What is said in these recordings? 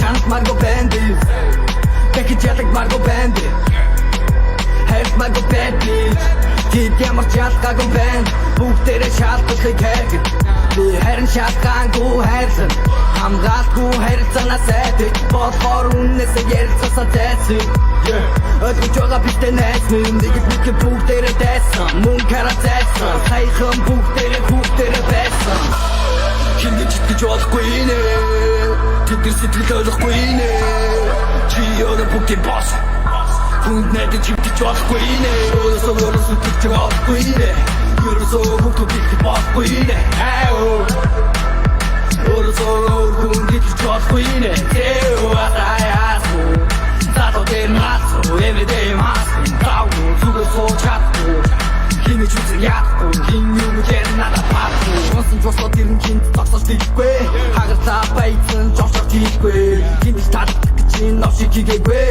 чанах марго бэнди Дахиж ялгмааргүй бэнди Хайрт марго бэнди Тэд ямар ч ялгаагүй бэнд Бүгдээрээ шалтгаалыг хайргад Би харин шалтгаангүй хайрлан Хамгаалгүй харилцаанаас айдаг Болохоор үннээсээ ярилцасаа зайсан Ойлгож байгаа битээ найсны Нэг бүгдээрээ дайсан Мөн кара зайсан Саяхан бүгдээрээ хүүхдээрээ байсан Хингэж итгэж болохгүй нэ Тэдгээр сэтгэл ойлгохгүй нэ Чи өөрөө бүгдийн босс Хүнд найдаж хөвтөж болохгүй нэ Өөрөөсөө итгэж болохгүй нэ Ерөөсөө бүгд итгэж болохгүй нэ Өөрөөсөө хүнд итгэж болохгүй нэ Тэo атаяасу Зато дээр маасу Everyday маасу Тау зүгээр сууж чадахгүй Хинэж үзэн ядахгүй Хин юу мөчээр надад паахгүй Сонсон жослоод ирэн хинт зогсож тийхгүй Хагарлаа байцсан жошоор тийхгүй Хинэж татдаг гэж новшиг хийгээгүй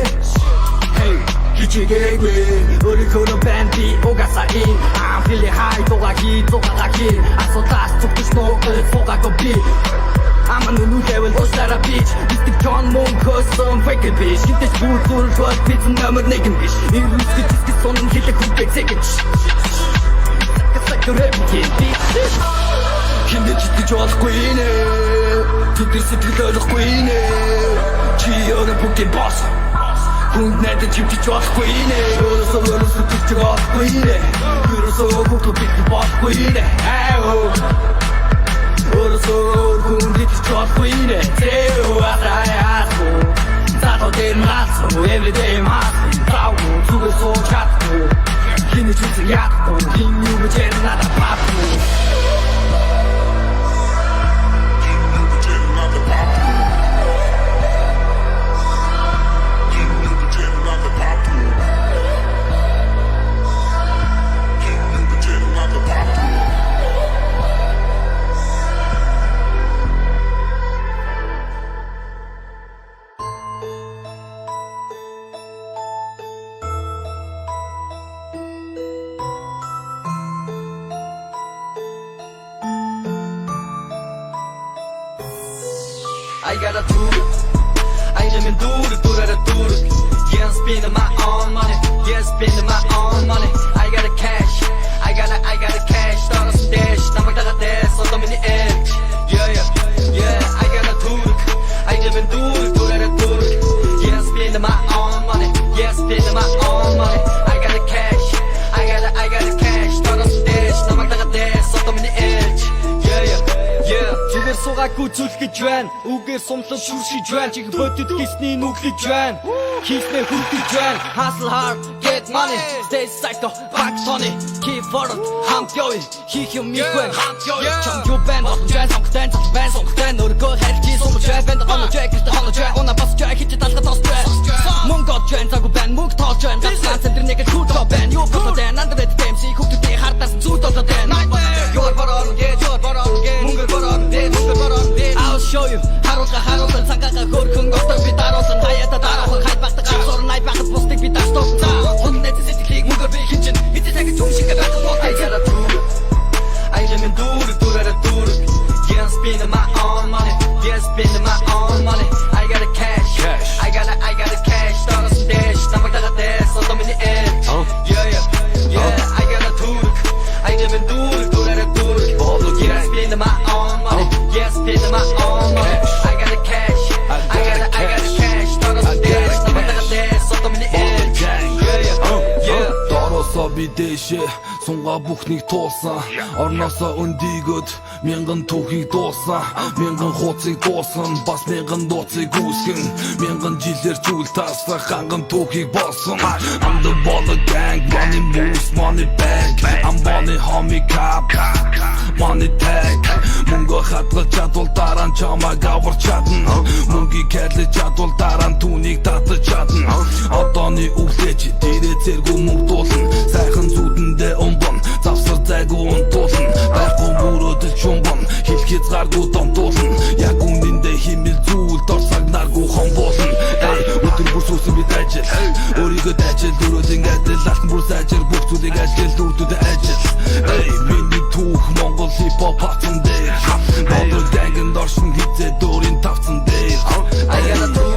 Хичээгээгүй Өөрийнхөө бэнд би угаасаа ин I'm feeling high дугаагаа хий Асуудаас зүгтэж нуугад суугаагүй би I'm a new level уусараа бич Бистик Джон мөн хөсөн fake bitch Хинтэс бүр зүрхөд бицэн номер 1 биш Ирүүс гэж сонон хэлэх хүлдэг зэгэж Сакасак рэпкин bitch Хинтэс итгэж болохгүй нэ Тэдгээр сэтгэл ойлгохгүй нэ Чи өөрөө бүгдийн босс Хүнд найдаж хөвтөж болохгүй нэ Өөрөөсөө итгэж болохгүй нэ Ерөөсөө бүгд итгэж болохгүй нэ Өөрөөсөө хүнд итгэж болохгүй нэ Тэo атаяасу Зато дээр маасу Everyday маасу Тау зүгээр сууж чадахгүй Хинэж үзэн ядахгүй Хин юу мөчээр надад паахгүй I got a tour I live in tour Yeah, I'm spending my own money Yeah, I'm spending my own money I got a cash I got a cash Start some dash 남을 다가 대서 너무 니 edge Yeah, I got a tour I live in tour Yeah, I'm spending my own money Yeah, I'm spending my own money I got a cash I got a cash Start some dash 남을 다가 대서 너무 니 edge Yeah Зүгээр суугаагүй зүлгэж байна Үгээр сумлан шүршиж байна Чих бодит гисний нүглэж байна Хийснэ хүртэж байна Hustle hard, get money Stay psycho, back Tony Keep forward, хамт явъя Хийх юм ийхвэн Чам юу байна Олон жай сонгохтай Цалж байна сонгохтай Өөргөө хайрлж сумж бай Бэнд онож бай Гэртэ хонож бай Уна бас жай Хичээ талхад тосч бай Мөнгө олж байна Цагу байна Мөнгө тоолж байна Галсан цэнтэр нэгэд хурдоо байна Юу болоо дэ Нандавэд дэмси Хүүхдүүдээ хардаас зүүд олоо дэ You're born, you're born Мөнгө борон I'll show you харуулсан цагаага хөрхөн готор би даруулсан хаяата дараахан хайбагтаг авсор най багт бусдыг би дастуулсан Хүннэт сэтгэлийг мөнгөөр би хинчин эцэг цагт юм шиг байх бол I got a tour I live in tour Yeah, I'm spending my own money Yeah, I'm spending my own money I got a cash I got a cash Start some dash 남을 다가 대서 너무 니 edge Yeah, I got a tour I live in tour Yeah, I'm spending my own money Yeah, I'm spending my own money I got a cash I got a cash Start some dash 남을 다가 대서 너무 니 edge Yeah Доросоо би дэшээ сунгаа бүхнийг туулсан Орноосоо өндийгөд мянган түүхийг дуусан Мянган хууцыг дуусан бас мянган дууцыг үүсгэн Мянган жилээр зүйл таасах ханган түүхийг болсон I'm the baller gang Money moves, money bank I'm money homie cop Money tag Мөнгө хадгалж чадвал дараа нь чамайг аварч чадна Мөнгийг кайлж чадвал дараа нь түүнийг татаж чадна Одооны өвлөж дээрээ зэргүү мөнгө дуулна Сайхан зүудэндээ умбан Завсар зайгүй унтуулна Байхгүй мөрөөдөл чумбан Хэлхийц гаргүй домтуулна Яг үнэндээ химэл зүйл дорсаг наргүй хомбуулна Өдөр бүр суусан бид ажил Өөрийгөө дайжил дөрөөдийн адил Алтан бүр сайжир бүх зүйлийг ажил Дүрдүүдэ ажил Миний түүх Монгол хип-хоп хатсан дээр Бодол гангэн доршин хизээ дөрийн тавцсан дээр I got a tour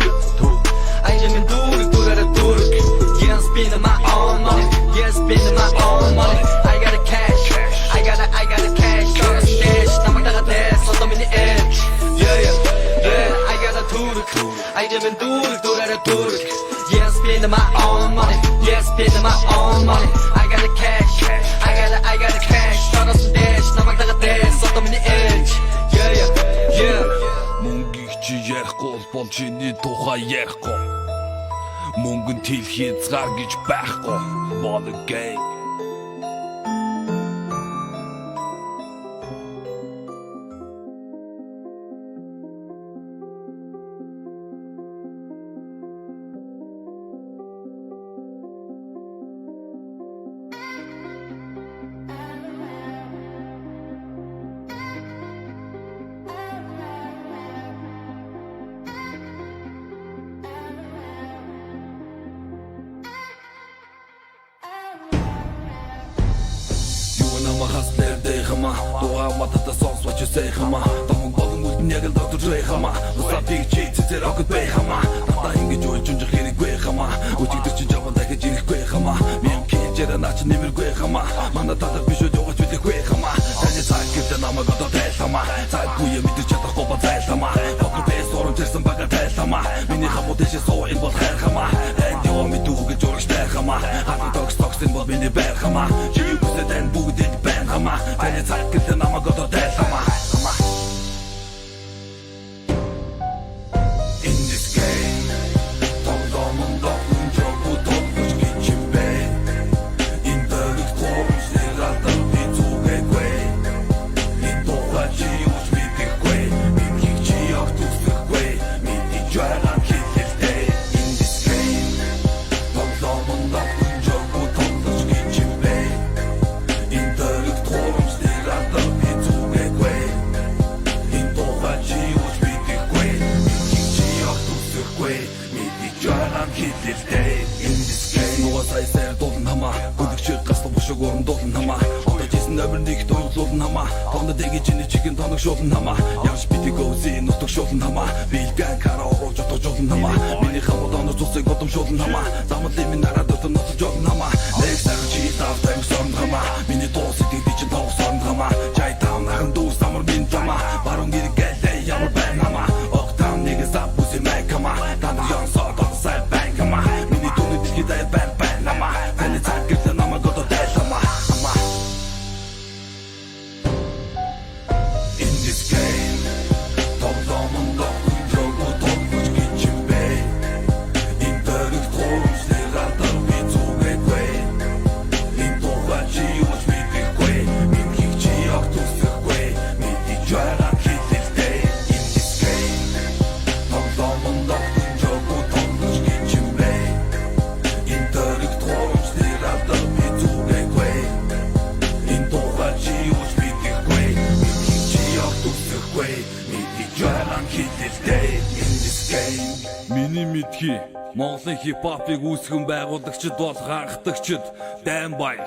turk 아이제면 두르르 두르 Yeah, I'm spending my own money Yeah, spending my own money I got the cash I got the cash 떨어진 대신 나만 다가 댄스 어떤 미니 edge Yeah, yeah, yeah Мөнгө чи ярихгүй бол чиний тухай ярихгүй Мөнгөнд хэлхий цгаар гэж байхгүй What a game Хаслердэй хама Дуга матата songs what you say хама Тамун болон үлдэн яг л Dr. Dre хама Усапиг чи цэцэр Rocket Bay хама Тата ингэж уйлж унжих хэрэггүй хама Үчигдэр чи жаван дахиж ирэхгүй хама Мен килжээрэ наач нэмэргүй хама Мана татар биш үү яваач үлэхгүй хама Таны цаг гэдэг намайг одоо тайлхама Цаггүй юм мэдэр чадахгүй ба зайлхама Poker face орон тэрсэн бага тайлхама Миний хамуу дэшээ суу энэ бол хайр хама Радио мэдүүгэж урагш тайхама Хатан токс бол миний байр хама Чи юу бүсэд энэ бүгдэд байн хама Таны цаг гэдэг намайг одоо тайлхама In this game Тоглоомон дохын жогу тоглож гिचим бай Энэ дөрөг томс нэралдан би зүгэхгүй Энэ тухай чи юус мэдэггүй Минхийг чи яг төсөхгүй Миний жойран хэлэлтэй In this game Тоглоомон дохын жогу тоглож гिचим бай Энэ дөрөг томс нэралдан би зүгэхгүй Энэ тухай чи юус мэдэггүй Минхийг чи яг төсөхгүй Миний жойран хэлэлтэй In this game Нуга сайсэр дулан хама Гүдэгчиг гаслан бушиг уран дулан хама Одоо жисэн номер нэг тойлуулан хама Тонда дэги чиний чиген тоног шуулан хама Явш бити гөөсийн нутаг шуулан хама Билгэн кара оруулж отожуулан хама Миний хамууд онор цусыг бодом шуулан хама Замал имин нараад өтөн носож жуулан хама Нэг сар чи тавтайг сорн хама Миний дуусыг дэди чин тав сорн хама Чай таун нахан дүүс амар бин тама Барун гири гэлээ ямар байн хама Октан нэг зап бүси мэк хама Тандар янсаа дон сай байн хама Миний түүний дэлхий дай байн байн хама Таны цаг гэдэг намайг одоо тайлхама In this game Тоглоомон дохын жогу тоглож гिचим бай Энэ дөрөг томс нэралдан би зүгэхгүй Энэ тухай чи юус мэдэггүй Минхийг чи яг төсөхгүй Миний жойран хэлэлтэй In this game Тоглоомон дохын жогу тоглож гिचим бай Энэ дөрөг томс нэралдан би зүгэхгүй Энэ тухай чи юус мэдэггүй Минхийг чи яг төсөхгүй Миний жойран хэлэлтэй In this game Миний мэдхий Монголын хип-хопыг үүсгэн байгуулагчид бол ханхдагчид Даймбайг,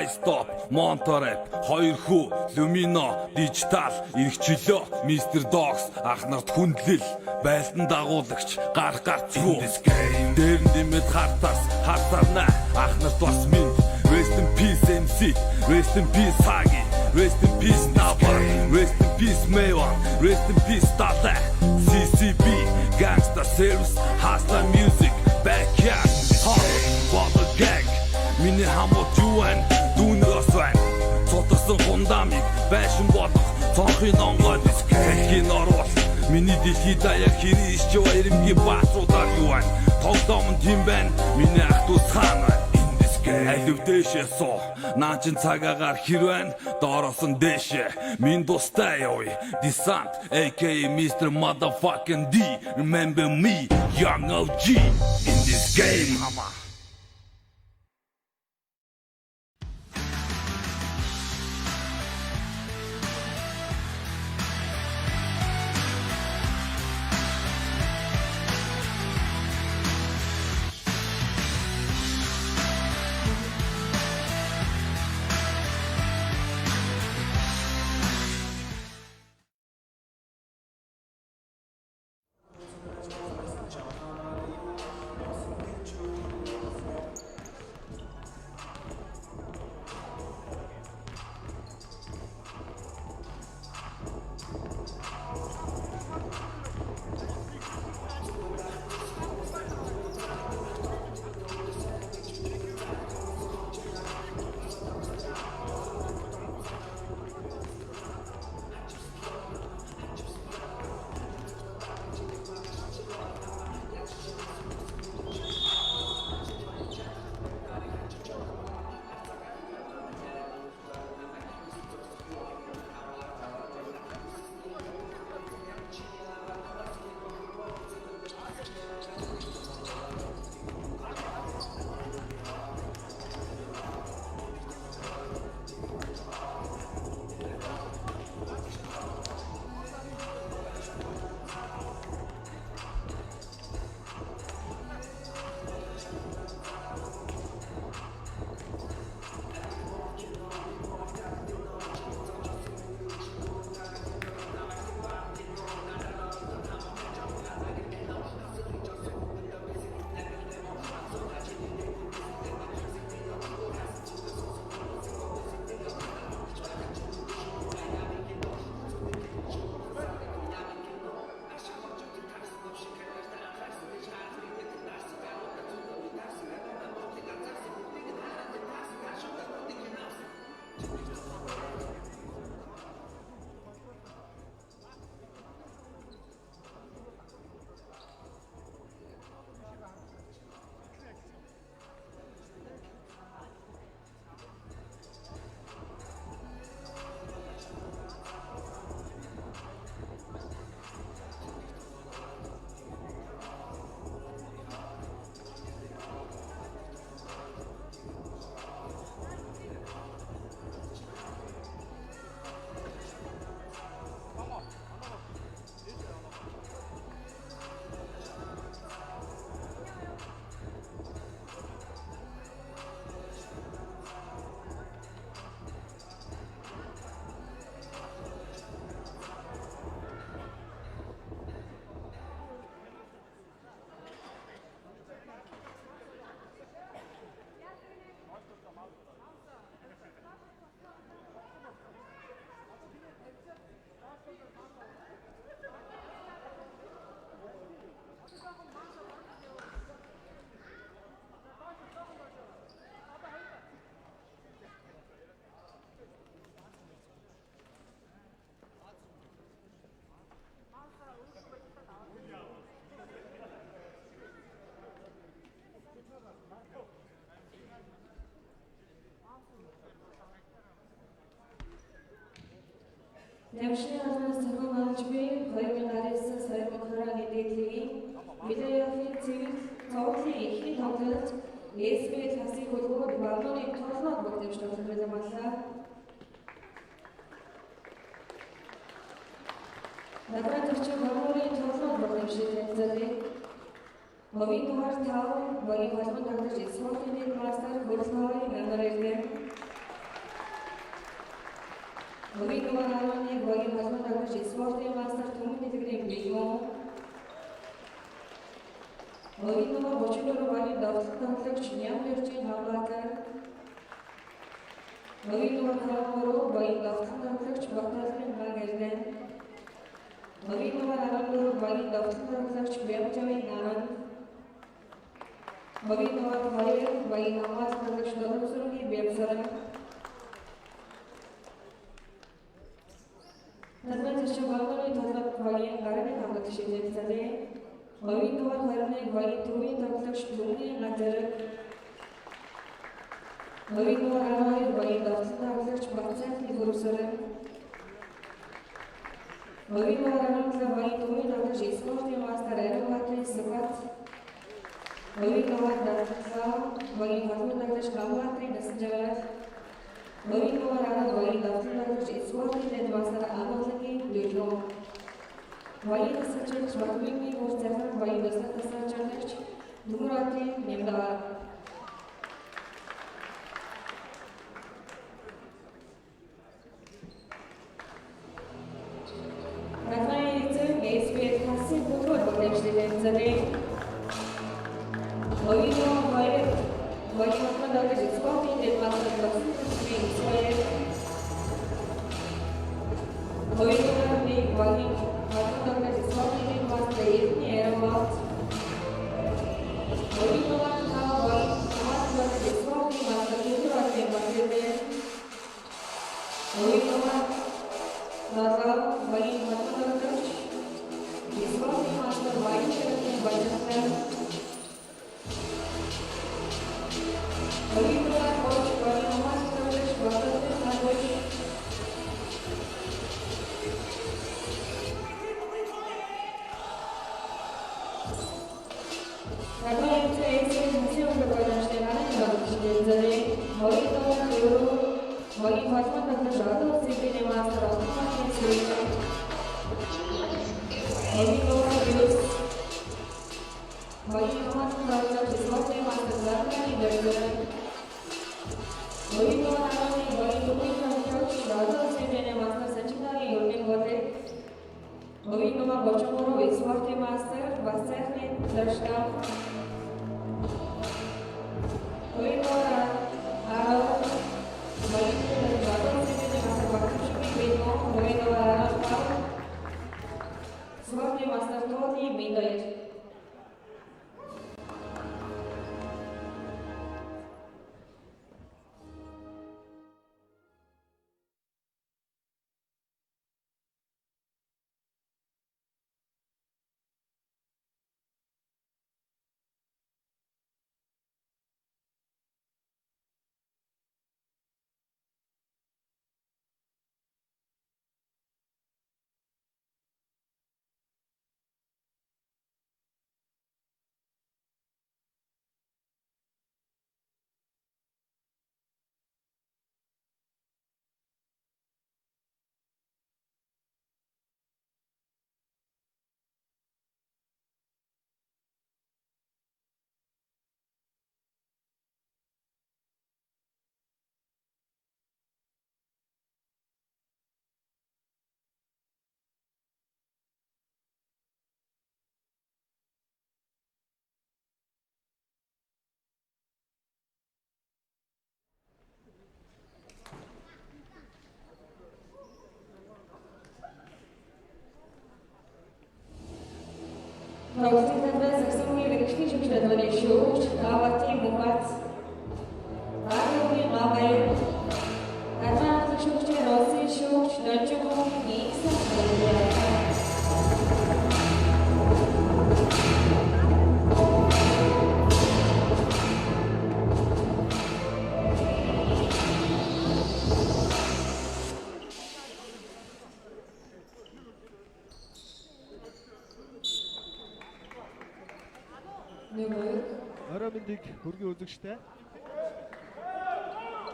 iStop, Montorep, хоёр хүү, Lumino, Digital, Иргчлөө, Mr. Dogs, ах нарт хүндлэл, байлдан дагуулагч, гарах гарцгүй Дээр нэмэд хартаас, хартарна, ах нарт бас минь Rest in peace MC, rest in peace Hagi Rest in peace Nabar, rest in peace Maywan, rest in peace Tata CCB, Gangsta Service, Hustler Music, Backyard, Hot, Bottle Gang Миний хамууд юу байна, дүүнээс байна Цутарсан хундамиг, байшин бодох, цонхын онгой Дэлхийн оруул, миний дэлхий даяг хэрийш чи баярымгийн баасуудаар юу байна Тоглоомон тийм байна, миний ах дүүс хаан байна Алив дэшээ суу, наачин цагаагаар хэр байна, доороос нь дэшээ Минь дустай явъя, Descent, a.k.a. Mr. Motherfucking D Remember me, young OG In this game Тамшны албанаас зохион байгуулж буй 2019 сарын 20-ны дээдлэгийн Медиафийн цэвэр цовдлын ихний тоглолт СБ тасыг хөлгөөд Балманы тоглоод бүгдэмж тоглох байлаа. Надраа төрчин Балманы тоглоод бүгдэмж танилцуулъя. Ховын дугаар 5 багийн холбон тоглож спортын мастер хөлгөөний намар иргэн. Ховын дугаар 11 багийн холбон тоглож спортын мастер Түмэн Дэлгэрийн бэлгүүн. Ховын дугаар 34 багийн давтал тоглогч Нямбэржийн Хамбатар. Ховын дугаар 13 багийн давтал тоглогч Баталгын Багэрдэн. Ховын дугаар 14 багийн давтал тоглогч Бямжавын Наман. Ховын дугаар 2 багийн хамгаалалт тоглогч Додомсургийн Бямсаран. Надад зөв багийн тоглолт багийн гарны тоглогч шийдэлцээ. Ховын дугаар 21 багийн төвийн тоглогч Түмний Газар. Ховын дугаар 12 багийн давтал тоглогч Бацаатны Хөрөсөрөн. Ховын дугаар 17 багийн төвийн тоглогч спортын мастер Ариватын Сукат. Ховын дугаар 17 багийн холбон тоглогч Хамбатын Насжавар. Ховын дугаар 10 багийн давтал тоглогч спортын мастер Амгалангийн Дүлгөө. Багийн тасалж Батмингийн хурцаар багийн тасалж Дүмратын Нямдаа. 2. Орой мэндийг хүргийн үзэгчтэй.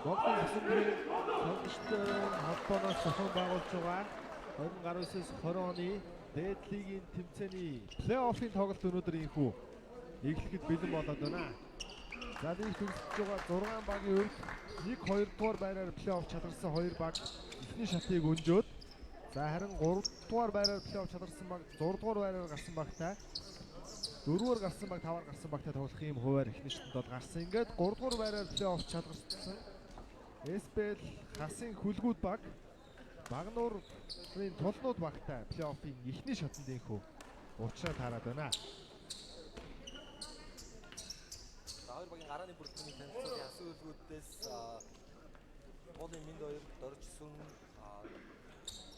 Монголын засгийн тоглогчтой холбооноос зохион байгуулж байгаа 2019-с 20 оны дээд лигийн тэмцээний плей-оффын тоглолт өнөөдөр инхүү эхлэхэд бэлэн болоод байна. За нэг төгсөж байгаа 6 багийн үед 1-2 дугаар байраар плей-офф чадарсан 2 баг эхний шатыг өнжөөд за харин 3 дугаар байраар плей-офф чадарсан баг 6 дугаар байраар гарсан багтай 4-өр гарсан баг 5-аар гарсан багтай тоглох юм хуваар эхний шатанд бол гарсан. Ингээд 3 дугаар байраар плей-офф чадгарсан СПЛ хасын хүлгүүд баг Багнуурын тулнууд багтай плей-оффын эхний шатанд инхүү уучраа таарад байна. Хоёр багийн гарааны бүрэлдэхүүний танилцуулгын асан үлгүүдээс Полын Минд хоёр дөржсөн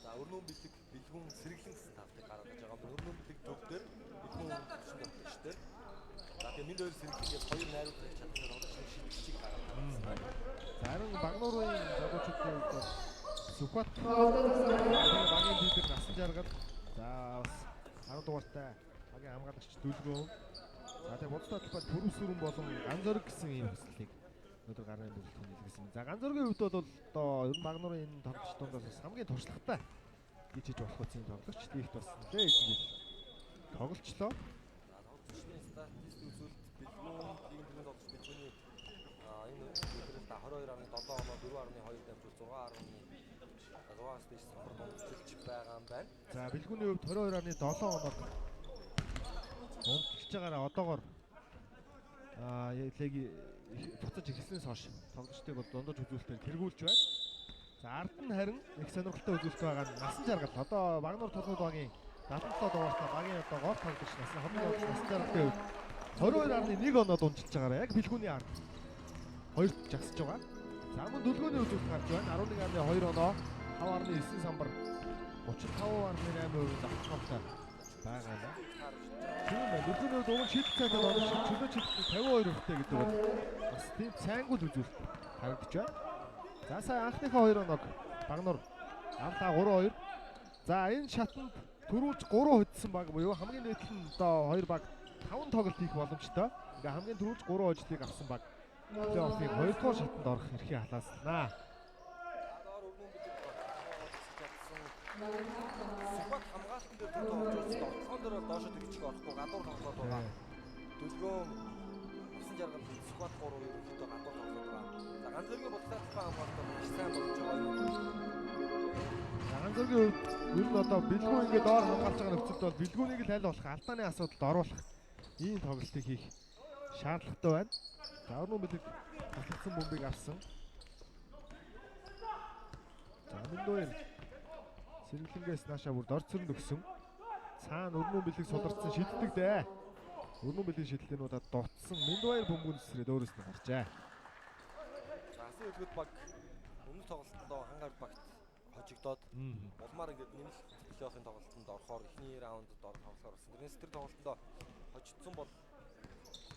за өрнөн бэлэг бэлгүүн сэргэлэн гэсэн тавтыг гаргаж байгаа. Өрнөн бэлэг төвдөр бэлгүүн өчсөн төвчдөр. За тэгээ Минд хоёр сэргэлэнээс хоёр найруулгыг чадсан тоглогчдын шилжчихийг гаргаж байна. За харин Багнуурын залуучуудын хувьд Сүхбат багийн лидер насан жаргал за бас 10 дугаартай багийн хамгаалагч Дүлгөөн за тэгээ бодлоо талбайд Пүрвсүрэн болон Ганзорг гэсэн ийм хүслийг өнөөдөр гарны бүрэлдэхүүн илгээсэн. За Ганзоргийн хувьд бол одоо ер нь Багнуурын энэ тоглогчдоос бас хамгийн туршлагатай гэж хэлж болох үеийн тоглогч лигт бас нэлээд их тоглолцлоо. За тоглогчдын статистик үзүүлэлт бэлгүүн лигийн түрүүнд тоглож бэлгүүний энэ үлрэлт 22.7 оноо 4.2 дамжуул 6.6-аас дээш самбар дундчилж байгаа юм байна. За бэлгүүний хувьд 22.7 оноор дундчилж байгаараа одоогоор лиг буцаж эхэлснээс хойш тоглогчдыг бол дундаж үзүүлэлтээр тэргүүлж байна. За ард нь харин их сонирхолтой үзүүлэлт байгаа нь насан жаргал. Одоо Багнуур тулгууд багийн 77 дугаартай багийн одоо гол тоглогч насан жаргалтай үед 22.1 оноо дундчилж байгаараа яг бэлгүүний ард хоёрт жагсаж байгаа. За мөн Дүлгөөний үзүүлэлт гарч байна. 11.2 оноо 5.9 самбар 35.8% давтахтай байгаа юм. Тийм байна. Дүлгөөний үед уг шийдэл цайд оноо шиг чөлөө чиглэл 52%-тэй гэдэг бол бас тийм цайнгуул үзүүлэлт харагдаж байна. За сая анхныхаа 2 оноог Багнуур амлаа 3-2. За энэ шатанд төрүүлж 3 хөдсөн баг буюу хамгийн нийтлэл нь одоо 2 баг 5 тоглолт хийх боломжтой. Ингээ хамгийн төрүүлж 3 хожлыг авсан баг плей-оффын 2 дугаар шатанд орох эрхийг халааснаа. Сүхбат хамгаалтан дээр тоглож байгаа. Тоглоом дээр доошо тэгчих орохгүй гадуур тоглоод байгаа. Дүлгөөн насан жаргал Сүхбат 3 ерөнхийдөө гадуур тоглоод байгаа. За Ганзоргийн бодлоо хамгаалтан маш сайн болж байгаа юм. За Ганзоргийн хувьд ер нь одоо бэлгүү ингээд доор хамгаалж байгаа нөхцөлд бол бэлгүүнийг л аль болох алдааны асуудалд оруулах ийм тоглолтыг хийх шаардлагатай байна. За өрнөн бэлэг таслагдсан бомбыг авсан. За Миндойр сэргэлэнгээс наашаа бүр дорцорнд өгсөн. Цаана өрнөн бэлэг сударсан шиддэг дээ. Өрнөн бэлгийн шидлэнүүдад дутсан Миндойр бөмбөг нүсрээд өөрөөс нь гарчээ. За асан үлгүүд баг өмнөх тоглолтонд хангаар багт хожигдоод улмаар ингээд нэмэлт плей-оффын тоглолтод орохоор эхний раундд тоглохоор болсон. Тэрнээс тэр тоглолтод хожигдсон бол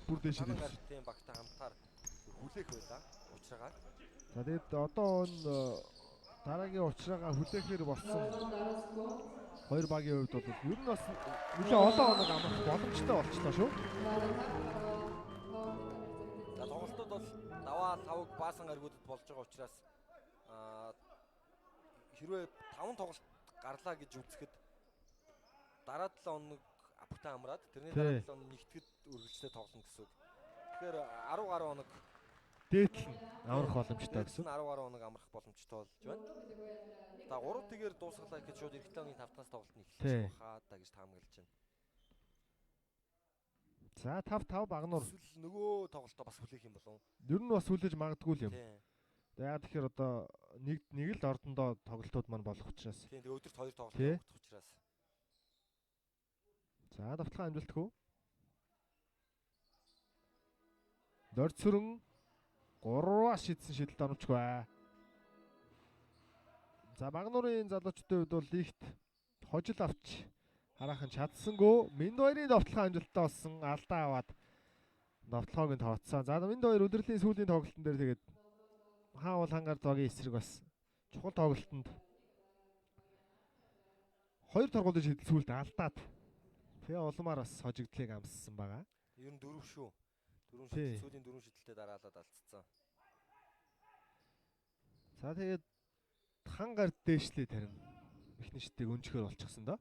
бүр дэш ирсэн. тийм багтай хамтаар хүлээх байлаа. Учраагаар. За тэгээд одоо энэ дараагийн учраагаа хүлээхээр болсон хоёр багийн хувьд бол ер нь бас нэлээд олон оног амрах боломжтой болчихлоо шүү. За тоглолтууд бол даваа тавг баасан гаргуудад болж байгаа учраас хэрвээ 5 тоглолт гарлаа гэж үзэхэд дараа 7 хоног аптай амраад тэрний дараа 7 хоног нэгтгэд үргэлжлээ тоглоно гэсэн үг. Тэгэхээр 10 гаруй хоног дээдл амрах боломжтой гэсэн. 10 гаруй хоног амрах боломжтой болж байна. За 3 тэгээр дуусгалаа гэхэд шууд эх 7 оны 5-наас тоглолт нь эхэлж байгаа даа гэж таамаглаж байна. За 5-5 Багнуур. Эсвэл нөгөө тоглолтоо бас хүлээх юм болов уу? Ер нь бас хүлээж магадгүй л юм. Тийм. Яа тэгэхээр одоо нэг л ордондоо тоглолтууд маань болох учраас. Тийм тэгээ өдөрт 2 тоглолт явагдах учраас. За давталгаа амжилт хөө. Дорцөрөн 3-аас шидсэн шидэлд оруулчихваа. За Багнуурын залуучдын хувьд бол лигт хожил авч хараахан чадсангүй. Миндойрын давталгаа амжилттай болсон алдаа аваад давталгааг нь тооцсон. За Миндойр өдрлийн сүүлийн тоглолтын дээр тэгээд хаавал хангаар зогийн эсрэг бас чухал тоглолтод 2 торгуулийн шидэл сүүлд алдаад тэгээ улмаар бас хожигдлыг амссан байгаа. Ер нь 4 шүү. 4 Тий. шидэл сүүлийн 4 шидэлтэй дараалаад алдсан. За тэгээд хан гард дээшлээ тарин эхний шиддэг өнчгөр болчихсон доо.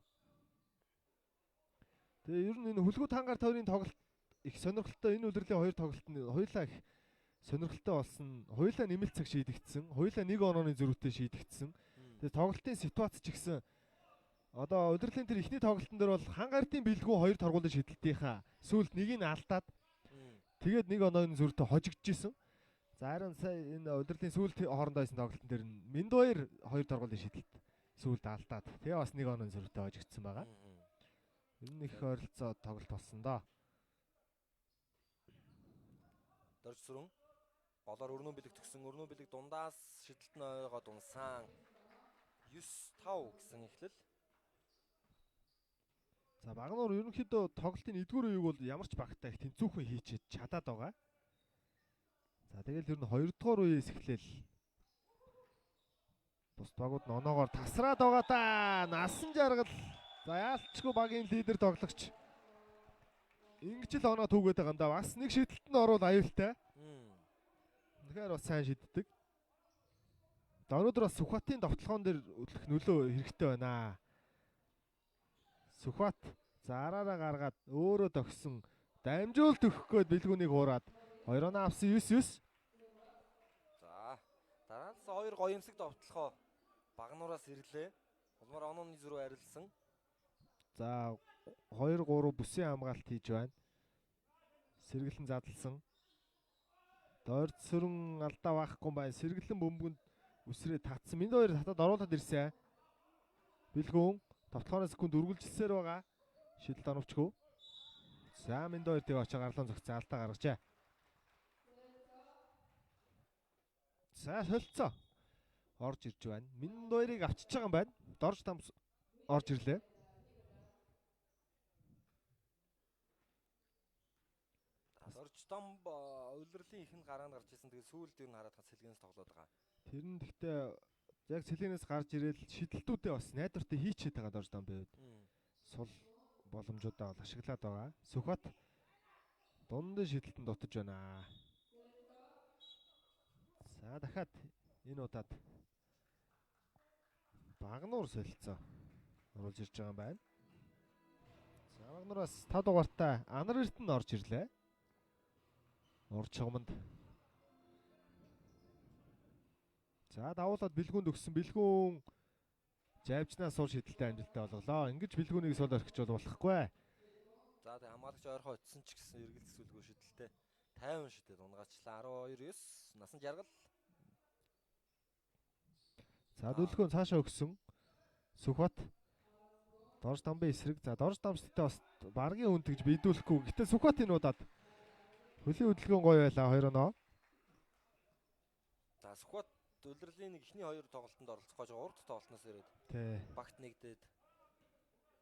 Тэгээ ер нь энэ хүлгүү тангар тойрын тоглолт их сонирхолтой. Энэ үлрэлийн хоёр тоглолт нь хоёулаа их сонирхолтой болсон. Хоёулаа нэмэлт цаг шийдэгдсэн. Хоёулаа 1 онооны зөрүүтэй шийдэгдсэн. Тэгээ тоглолтын ситуац ч гэсэн одоо удирлын тэр ихний тоглолтын дээр бол хан гардын бэлгүү хоёр торгуулийн шидэлтийнхаа сүүлд нэг нь алдаад тэгээд 1 онооны зөрүүтэй хожигдчихсэн. За харин сая энэ удирлын сүүлд хоорондоо байсан тоглолтын дээр Миндбаяр хоёр торгуулийн шидэлт сүүлд алдаад тэгээ бас 1 онооны зөрүүтэй хожигдсан байгаа. Ер нь их ойролцоо тоглолт болсон доо. Дорж сүрэн болоор өрнөө бэлэг төгсөн. Өрнөө бэлэг дундаас шидэлт нь ойгоод унсан. 9-5 гэсэн эхлэл. За Багнуур ерөнхийдөө тоглолтын 1-р үеиг бол ямар ч багтаа их тэнцүүхэн хийчихэд чадаад байгаа. За тэгэл ер нь 2-р үеэс эхлээл бус багууд нь оноогоор тасраад байгаа да. Насан жаргал. За яалтчгүй багийн лидер тоглогч. Ингэж л оноо түүгээд байгаа юм да. Бас нэг шидэлт нь орвол аюултай. Тэгэхээр бас сайн шиддэг. За өнөөдөр бас Сүхбатын довтлогоон дээр өдлөх нөлөө хэрэгтэй байна. Сүхбат зараараа гаргаад өөрөө төгсөн дамжуулт өгөх гээд бэлгүүнийг хуураад 2 оноо авсан 9-9. За дараалс 2 гоёмсог довтлохоо Багнуураас ирлээ. Улмаар онооны зөрүү арилсан. За 2-3 бүсийн хамгаалт хийж байна. Сэргэлэн задлсан. Дорж сүрэн алдаа байхгүй байна. Сэргэлэн бөмбөгөнд үсрээ татсан. Минь хоёр татаад оруулаад ирсэн. Бэлгүүн товтлооны секунд үргэлжилсээр байгаа. Шидэлт оновчгүй. За минь хоёр тэг очоо гарлуун зогцсон алдаа гаргажээ. За солилцоо. Орж ирж байна. Минь хоёрыг авчиж байгаа юм байна. Дорж там орж ирлээ. Дорж там улирлын ихэнд гараанд гарч ирсэн. Тэгээд сүүлд юу хараад сэлгэнээс тоглоод байгаа. Тэр нь гэхдээ яг сэлгэнээс гарч ирээл шидэлтүүдээ бас найдвартай хийчихэд байгаа Дорж там байвд. Сул боломжуудаа бол ашиглаад байгаа. Сүхбат дундын шидэлтэн дутаж байна. За дахиад энэ удаад Багнуур солилцоо оруулж ирж байгаа юм байна. За Багнуураас 5 дугаартай Анар Эрдэнэ орж ирлээ. Урд чагманд. За давуулаад бэлгүүнд өгсөн. Бэлгүүн жавжнаас суул шидэлтэй амжилттай болголоо. Ингэж бэлгүүнийг сул орхиж бол болохгүй. За тэг хамгаалагч ойрхон очсон ч гэсэн эргэлт сүлгүү шидэлтэй 50 шидэд унгаачлаа. 12-9 насан жаргал. За дөлгөөн цаашаа өгсөн. Сүхбат Дорж дамбын эсрэг. За Дорж дамжтай бас баргийн үнд гэж бийдүүлэхгүй. Гэтэ Сүхбат энэ удаад хөлийн хөдөлгөөн гоё байлаа 2 оноо. За Сүхбат улирлын нэг ихний 2 тоглолтод оролцох гэж урд тоглолтноос ирээд Тий. багт нэгдээд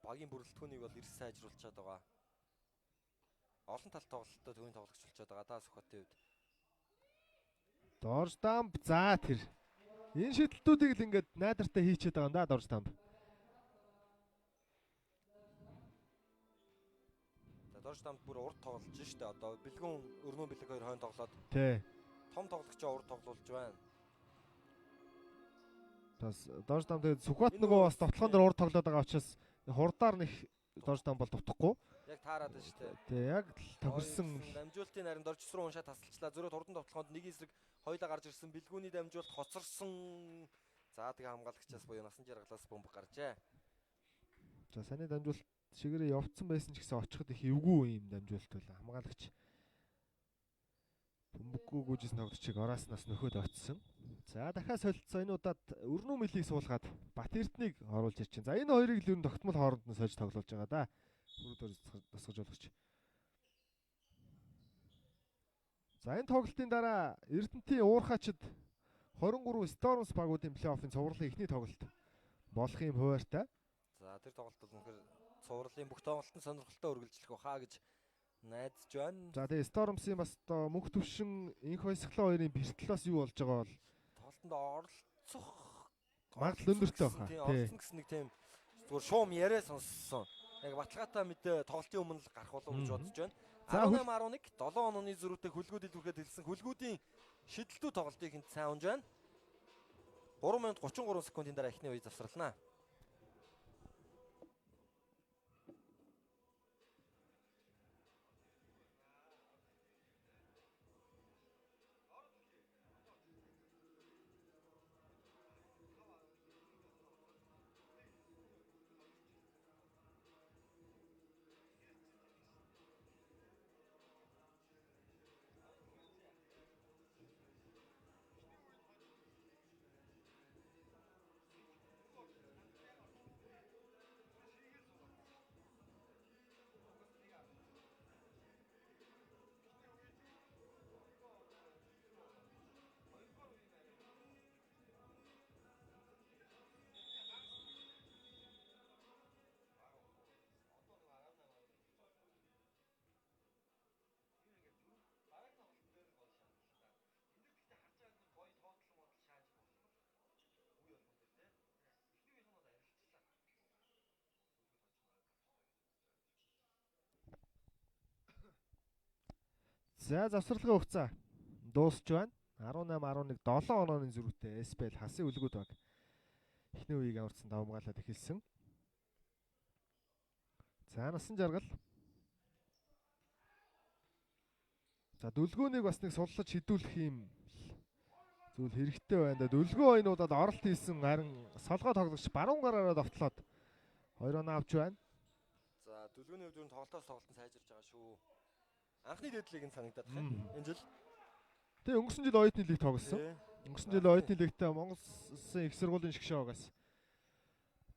багийн бүрэлдэхүүнийг бол эрс сайжруулчаад байгаа. Олон талт тоглолтод төвийн тоглогч болчиход байгаа да Сүхбатын хувьд. Дорж дамб за тэр. Энэ шидэлтүүдийг л ингээд найдартай хийчихэд байгаа юм да Дорж дамб. За Дорж дамб бүр урд тоглож штэ. Одоо бэлгүүн өрнөө бэлэг хоёр хойно тоглоод Тий. том тоглогчоо урд тоглуулж байна. Бас Дорж дамб тэгээд Сүхбат нөгөө бас тоглоом дээр урд тоглоод байгаа учраас хурдаар нэг Дорж дамб бол дутхгүй. Яг таарад байна штэ. Тий яг л тохирсон. Дамжуултын харин Дорж руу уншаа тасалчлаа. Зөрөө хурдан тоглоход нэг эсрэг хоёулаа гарч ирсэн. Бэлгүүний дамжуулт хоцорсон. За тэгээ хамгаалагчаас буюу насан жаргалаас бомб гарчээ. За саний дамжуулт шигээрээ явцсан байсан ч гэсэн очиход их эвгүй юм дамжуулт байлаа. Хамгаалагч бөмбөггүй гүйжсэн тоглогчийг орааснаас нөхөд очсон. За дахиад солилцоо энэ удаад өрнөө мэлийг суулгаад Бат Эрдэнэгийг оруулж ирж байна. За энэ хоёрыг л ер нь тогтмол хооронд нь сольж тоглуулж байгаа да. Бүрдээр тасгаж болгоч. За энэ тоглолтын дараа Эрдэнэтийн уурхаачид 23 Storms багуудын плей-оффын цувралын эхний тоглолт болох юм хуваартай. За тэр тоглолт бол үнэхээр цувралын бүх тоглолтын сонирхолтой үргэлжлэх баха гэж найдаж байна. За тэгээ Storms-ийн бас одоо мөнх төвшин инх баясгалан хоёрын бэртлээс юу болж байгаа бол Тоглолтод оролцох магадлал өндөртэй баха. Тийм оролцсон гэсэн нэг тийм зүгээр шуум яриа сонссон. Яг баталгаатай мэдээ тоглолтын өмнө л гарах болов уу гэж бодож байна. За 18-11 7 онооны зөрүүтэй хөлгүүд илүүхэд хэлсэн. Хөлгүүдийн шидэлтүү тоглолтыг энд сайн унж байна. 3 минут 33 секундын дараа эхний үе завсарлана. За завсарлагын хугацаа дуусч байна. 18-11 7 онооны зөрүүтэй SPL хасын үлгүүд баг. Эхний үеийг амарсан давмгаалаад эхэлсэн. За насан жаргал. За дүлгөөнийг бас нэг суллаж хідүүлэх юм зүйл хэрэгтэй байна. Дүлгөө ойнуудад оролт хийсэн харин солгоо тоглогч баруун гараараа довтлоод 2 оноо авч байна. За дүлгөөний хувьд тоглолтоос тоглолтон сайжирч байгаа шүү. Анхны дэдлийг нь санагдаад байна. Энэ жил. Тэгээ өнгөрсөн жил оюутны лиг тоглосон. Өнгөрсөн жил оюутны лигтээ Монгол Улсын их сургуулийн шгшоогоос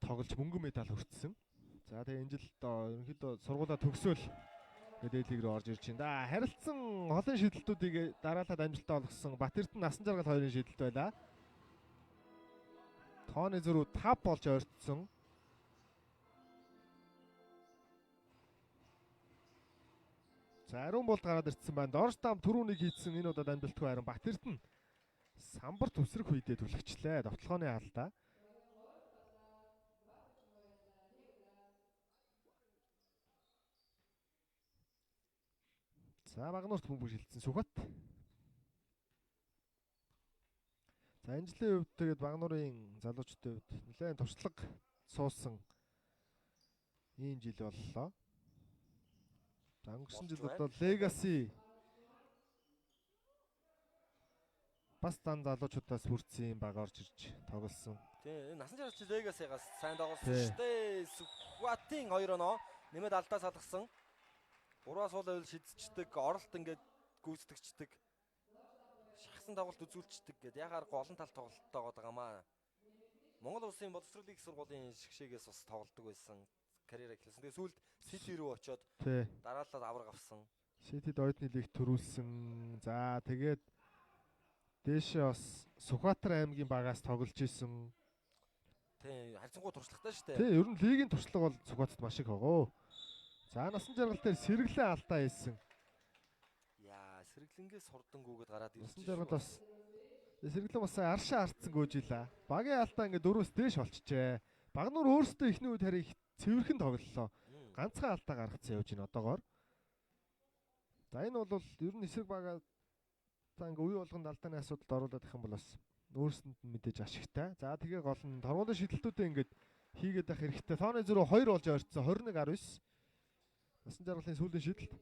тоглож мөнгөн медаль хүртсэн. За тэгээ энэ жил ерөнхийдөө сургуулаа төгсөөл мэдээлэл лиг рүү орж ирж байна. Харилцсан холын шидэлтүүдийг дараалаад амжилттай болгосон Батэрдэн насан жаргал 2-ын шидэлт байлаа. Тооны зөрүү 5 болж ойртсон. За ариун болд гараад ирсэн байна. Дорстам түрүүнийг хийдсэн энэ удаад амжилтгүй харин Батэрдэн самбар төвсрөх үедээ түлхчлээ. Довтлогооны алдаа. За Багнуурт бөмбөг шилжсэн Сүхбат. За энэ жилийн хувьд тэгээд Багнуурын залуучдын хувьд нэлээд туршлага суусан ийм жил боллоо. За өнгөрсөн жил бол Legacy бас дан залуучуудаас хүрсэн юм баг орж ирж тоглосон. Тийм энэ насан жаргалч Legacy-гаас сайн тоглосон шүү дээ. Сүхбатын 2 оноо нэмээд алдаа салгасан. 3-аас уул байвал шидцдэг, оролт ингээд гүйцэтгэждэг. Шахсан тоглолт үзүүлчихдэг гэдэг. Ягаар олон тал тоглолттой байгаамаа. Монгол Улсын боловсролын их сургуулийн шгшээгээс бас тоглодог байсан. Карьераа эхлэсэн. Тэгээ сүүлд City рүү очиод дараалал авраг авсан. City-д оюутны лиг төрүүлсэн. За тэгээд дээшээ бас Сүхбаатар аймгийн багаас тоглож исэн. Тийм харьцангуй туршлагатай шүү дээ. Тийм ер нь лигийн туршлага бол Сүхбаатарт маш их байгаа. За насан жаргал дээр сэргэлэн алдаа хийсэн. Яа, сэргэлэнгээс хурдангүйгээд гараад ирсэн. Насан жаргал бас сэргэлэн бас аршаа харцсан гүйжилаа. Багийн алдаа ингээд 4-өөс дээш болчихжээ. Багнуур өөрсдөө ихний үед харин цэвэрхэн тоглолоо. Ганцхан алдаа гаргацсан явж байна одоогоор. За энэ бол ер нь эсрэг багаа ингээ үе болгонд алдааны асуудалд оруулаад их юм бол бас өөрсөнд нь мэдээж ашигтай. За тэгээ гол нь торгуулийн шидэлтүүдээ ингээд хийгээд байх хэрэгтэй. Тооны зөрүү 2 болж ойрцсон 21-19. Насан жаргалын сүүлийн шидэлт.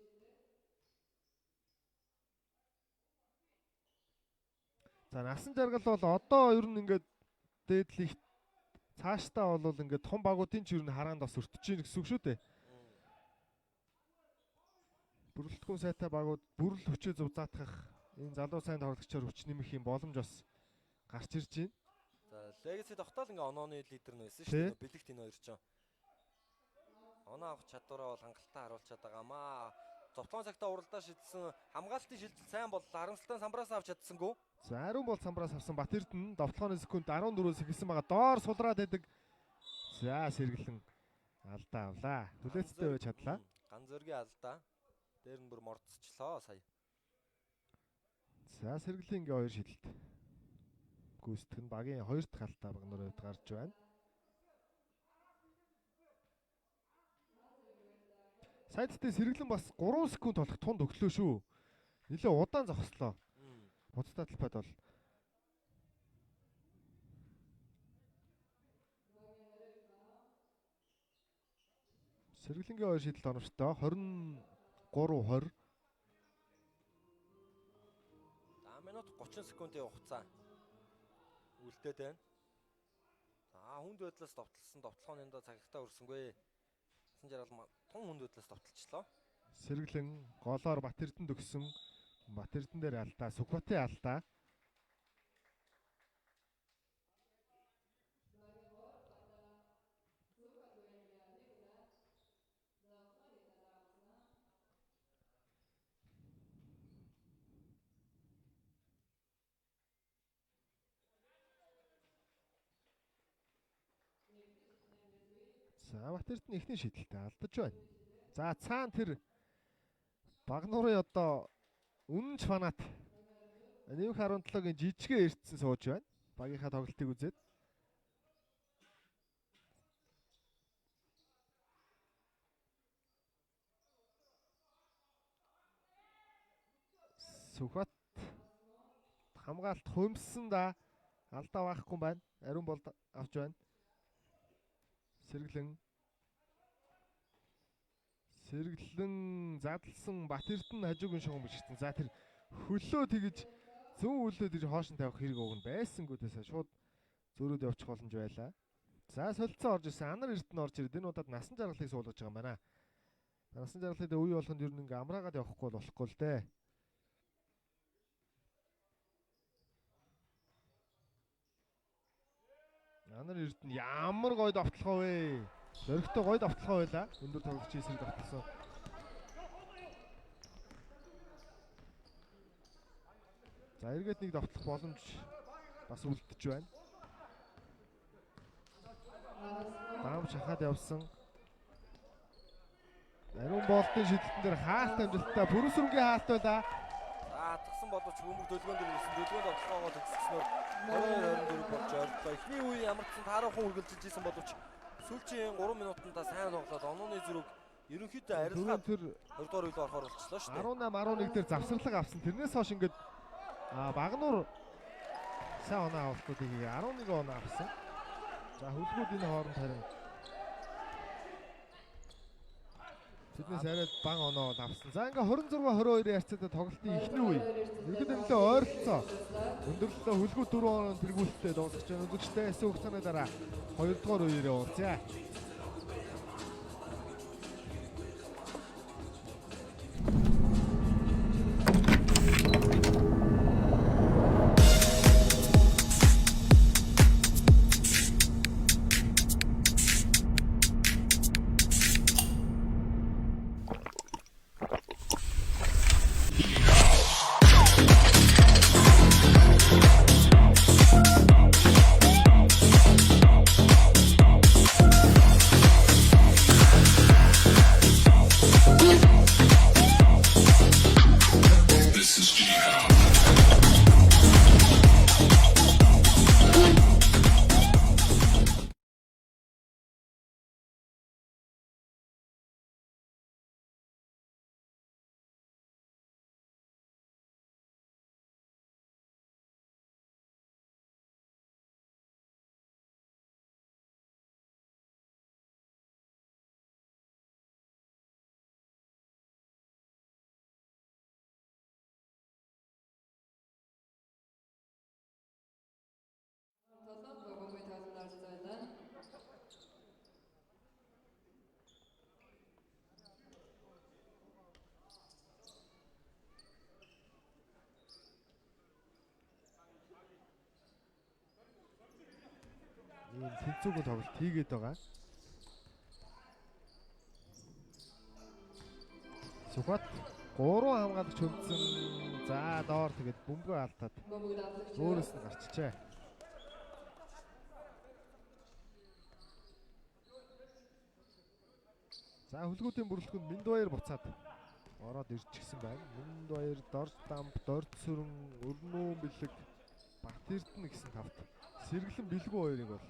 За насан жаргал бол одоо ер нь ингээд дээдлих цаашдаа бол ингээд том багуудын ч ер нь хараанд бас өртөж ийн гэсэн үг шүү дээ. Бүрэлдэхүүн сайтай багууд бүрэл хүчээ зөв заатгах энэ залуу сайн тоглогчоор хүч нэмэх юм боломж бас гарч ирж байна. За Legacy тогтоол ингээ онооны лидер нь байсан шүү дээ. Бэлэгт энэ хоёр ч. Оноо авах чадвараа бол хангалттай харуулчаад байгаамаа. Зовтлон цагтаа уралдаа шидсэн хамгаалтын шилжилт сайн бол харамсалтай самбраас авч чадсангүй. За ариун бол самбраас авсан Батэрдэн довтлооны секунд 14-өөс ихсэн байгаа. Доор сулраад байдаг. За сэргэлэн алдаа авлаа. Түлээцтэй байж чадлаа. Ган зөргийн алдаа. Дээр нь бүр мордсчлоо сая. За сэргэлэнгийн 2 шидэлт. Гүйцэтгэн багийн 2 дахь алдаа Багнуурын хувьд гарч байна. Цайдтай сэргэлэн бас 3 секунд болох тунд өглөө шүү. Нилээ удаан зогслоо. Будтай талбайд бол сэргэлэнгийн хоёр шийдэлт оновчтой 23-20. 10 минут 30 секундын хугацаа үлдээд байна. За хүнд байдлаас довтлсон довтлоонындоо цагтаа өрсөнгүй. Насан жаргал тун хүнд байдлаас довтлчлоо. Сэргэлэн голоор Бат Эрдэнд өгсөн. Бат Эрдэн дээр алдаа, Сүхбатын алдаа. За Бат Эрдэн эхний шийдэлтэй алдаж байна. За цаана тэр Багнуурын одоо үнэн ч фанат Нэмэх 17-гийн жижигээ эртсэн сууж байна. Багийнхаа тоглолтыг үзээд. Сүхбат хамгаалт хөмсөн да. Алдаа байхгүй байна. Ариун бол авч байна. Сэргэлэн задлсан Бат Эрдэнэ хажуугийн шугам бишгсэн. За тэр хөлөө тэгж зүүн хөлөө тэр хоош нь тавих хэрэг уг нь байсангүй дэсээ шууд зөрөөд явчих боломж байлаа. За солилцоо орж ирсэн. Анар Эрдэнэ орж ирээд энэ удаад насан жаргалыг суулгаж байгаа юм байна. Насан жаргалыг үе болгонд ер нь ингээ амраагаад явахгүй болохгүй л дээ. Анар Эрдэнэ ямар гоё давталгаа вэ? Зөрөгтэй гоё давталгаа байлаа. Өндөр тоглогчийн эсрэг давталсан. За эргээд нэг давтлах боломж бас үлдэж байна. Даам шахаад явсан. Ариун болтын шидэлтэн дээр хаалт амжилттай бүрүсрэнгийн хаалт байлаа. Атгсан боловч хүмүүх дөлгөөнд ирсэн. Дөлгөөнд одлогоогоо төгсгснөөр 22-24 болж ойрлоо. Эхний үе ямар ч таарахгүй үргэлжилж исэн боловч сүүлчийн 3 минутанда сайн тоглоод онооны зүрэг ерөнхийдөө арилгаад 2 дугаар үеийг орохоор болчихлоо шүү дээ. 18-11 дээр завсарлага авсан. Тэрнээс хойш ингээд Багнуур сайн оноо авалтуудыг 11 оноо авсан. За хөлгүүд энэ хооронд харин тэднээс арай бага оноо авсан. За ингээ 26-22-ийн харьцаатай тоглолтын эхний үе. Ерөнхийдөө нэлээд ойролцоо. Өндөрлөлөө хөлгүүд 4 оноо тэргүүлэлтэд дуусгаж байна. Үзэгчтэй эсэ хугацааны дараа 2 дугаар үеэрээ уулзъя. Тэнцүүг тоглолт хийгээд байгаа. Сүхбат 3 хамгаалагч хөвдсөн. За доор тэгээд бөмбөгөө алдаад өөрөөс нь гарчжээ. За хөлгүүдийн бүрэлдэхүүнд Миндбаяр буцаад ороод ирчихсэн байна. Миндбаяр, Дорж дамп, Дорж сүрэн, Өрнөө бэлэг, Бат Эрдэнэ гэсэн тавт. Сэргэлэн бэлгүү хоёрыг бол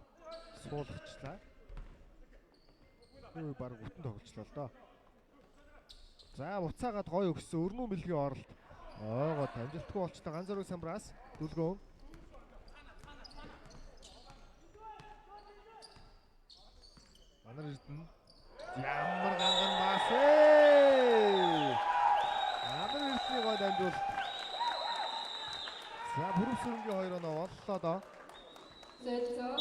суулгачлаа. Баг бүтэн тоглолцлоо л доо. За буцаагаад гоё өгсөн өрнүү мэлгийн оролт. Гоо амжилтгүй болчтой ганц зөрөг самбраас дүлгөөн. Манар Эрдэнэ ямар ганган баас ээ. Манар Эрдэнэ гол амжилт. За бүрсүрэнгийн 2 оноо боллоо доо. Зэлцөө.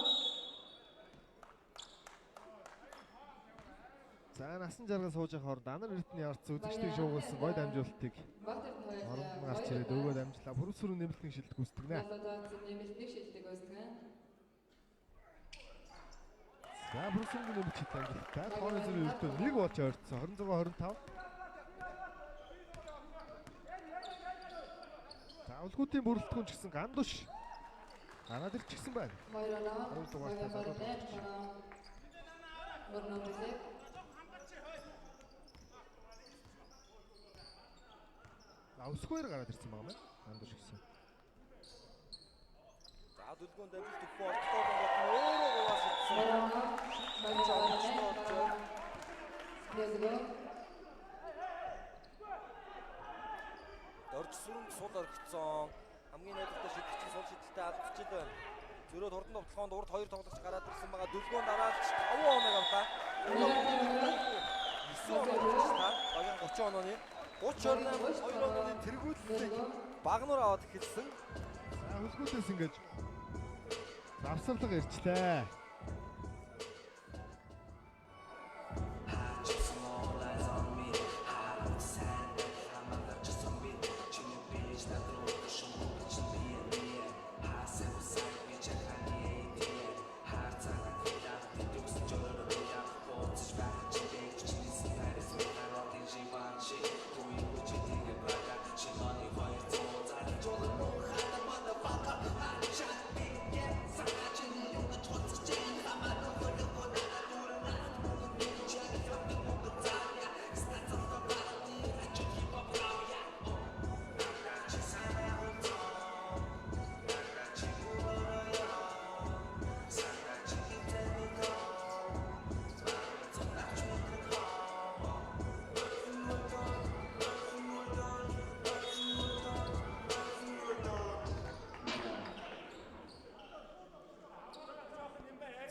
За насан жаргал сууж явах хооронд Анар Эрдэнэ ярц үзэгчдийг шуугуулсан гой дамжуултыг Багтар хоёр. оронд нь гарч ирээд өгөөд амжлаа. Бүрсүрэн нэмэлтийн шилдэг гүйцэтгэнэ. Нэмэлтийг шилдэг үүсгэн. За бүрсүрэнгийн нэмэлт шилдэг амжилттай. Тооны зүрийн өртөө нэг болж ойрцсон. 26-25. За үлгүүтийн бүрэлдэхүүн ч гэсэн гандуш. Ганаад ирч гисэн байна. Хоёр оноо. Хоёр дугаартай залуу. Өрнөө мэлэг. Өсгөөр гараад ирсэн байгаа мэн. Гандуш гисэн. За дүлгөөнд амжилт өгөх болтгоо өөрөө гуйж ирсэн. Хоёр оноо. Зэлцөө. Доржсүрэн сул оргицсон. Хамгийн найдвартай шидэгч сул шидэлтэй алдчихд байна. Зөрөөд хурдан тоглохонд урд 2 тоглогч гараад ирсэн байгаа. Дүлгөөнд дараалж 5 оноо авлаа. 9 оноо авчихсан. Багийн 30 онооны 38 2 онооны тэргүүлэлтийг багнуур аваад эхэлсэн. За үлгүүтээс ингэж завсарлага ирчлээ.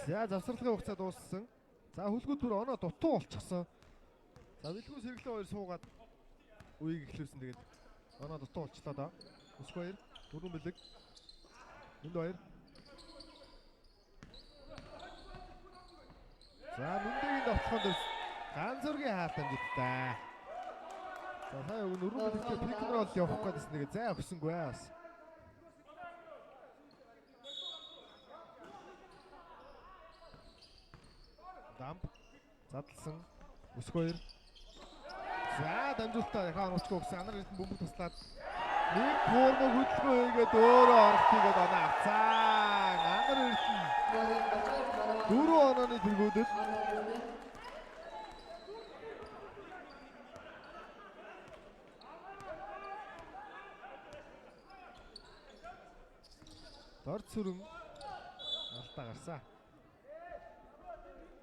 За завсарлагын хугацаа дууссан. За хөлгүүд бүр оноо дутуу болчихсон. За бэлгүү сэргэлэн хоёр суугаад үеийг эхлүүлсэн. Тэгээд оноо дутуу болчлоо доо. Өсгөө хоёр, дөрвөн бэлэг. Энд хоёр. За мөндөгийн довтлохонд ганцургийн хаалт амжилттай. За сая өргөн бэлэгтэй пик н рол явах гэсэн нэгэ зай өгсөнгүй бас. Дамп задлсан өсгөөр. За дамжуултаа дахиад оруулчихгүй гэсэн Анар Эрдэнэ бөмбөг туслаад нэг формог хөдөлгөөн хийгээд өөрөө орохтойгоо оноо авцаа. Анар Эрдэнэ 4 онооны тэргүүдэд Дорд сүрэн алдаа гарсан.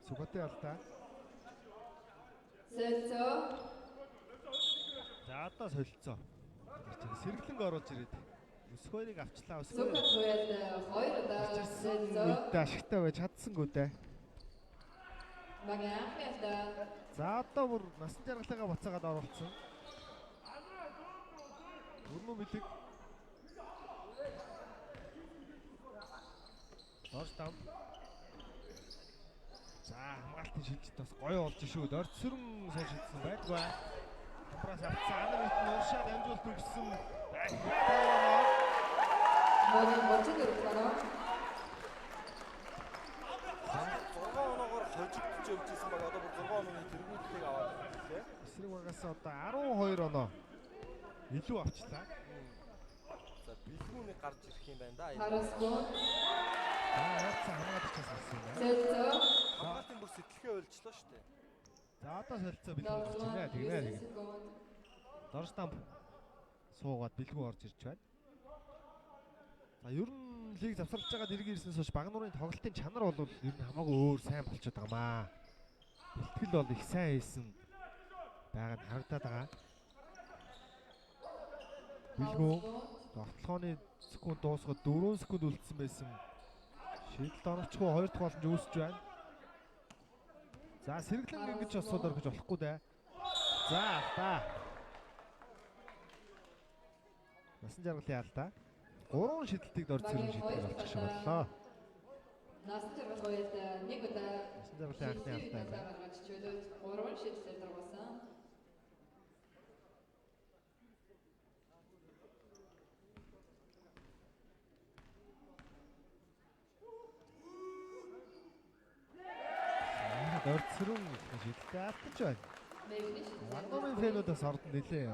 Сугатай алдаа. Зэлцөө. За одоо солилцоо. Сэргэлэнг оруулж ирээд өсгөөрийг авчлаа. Сугат Өсгөөр. туяд хоёр удаа зэлцөө. Үедээ ашигтай байж чадсангүй дээ. Багийн анхны алдаа. За одоо бүр насан жаргалыгаа буцаагаад оруулсан. Өрнөө мэлэг. Дорж дам. За хамгаалтын шилжилт бас гоё болж шүү. Дорж сүрэн сул шилжсэн байдгүй. Хамраас авцсан Анар Эрдэнэ уушаад амжуулт өгсөн. Багийн 34 оноо. 6 оноогоор хожигдож явжсэн баг одоо бүр 6 онооны тэргүүлтийг аваад ирлээ. Эсрэг багаас одоо 12 оноо илүү авчлаа. За бэлгүүнийг гарч ирэх юм байна да. Харасгүй. За яцсан хамгаалагчаас авсан юм байна. Зэлцөө. Хамгаалтын бүр сэтгэлгээ уйлчлаа шүү дээ. За одоо солилцоо бэлгүү орж ирнэ. Тэгнэ. Дорж дамп суугаад бэлгүү орж ирж байна. За ер нь лиг завсарлаж байгаад эргэн ирснээс хойш Багнуурын тоглолтын чанар бол ер нь хамаагүй өөр сайн болчиход байгаамаа. Бэлтгэл бол их сайн хийсэн. байгаа нь харагдаад байгаа. Бэлгүү тогтолцооны секунд дуусгаад 4 секунд үлдсэн байсан. Шийдэлд оновчгүй 2 дахь боломж үүсэж байна. За сэргэлэн ингэж осууд орхиж болохгүй дээ. За алдаа. Насан жаргалын алдаа. 3 шидэлтийг дор зэрэг шийдэх болчих шиг боллоо. Насан жаргал гоёд нэг удаа Насан жаргалын анхны алдаа байна. гаргаж чөлөөт 3 шидлэлээр дургасан. Дорцрон шидэлтэй алдаж байна. Мэгний шидлэлээр Вангомын фэнүүдээс ордон нэлээ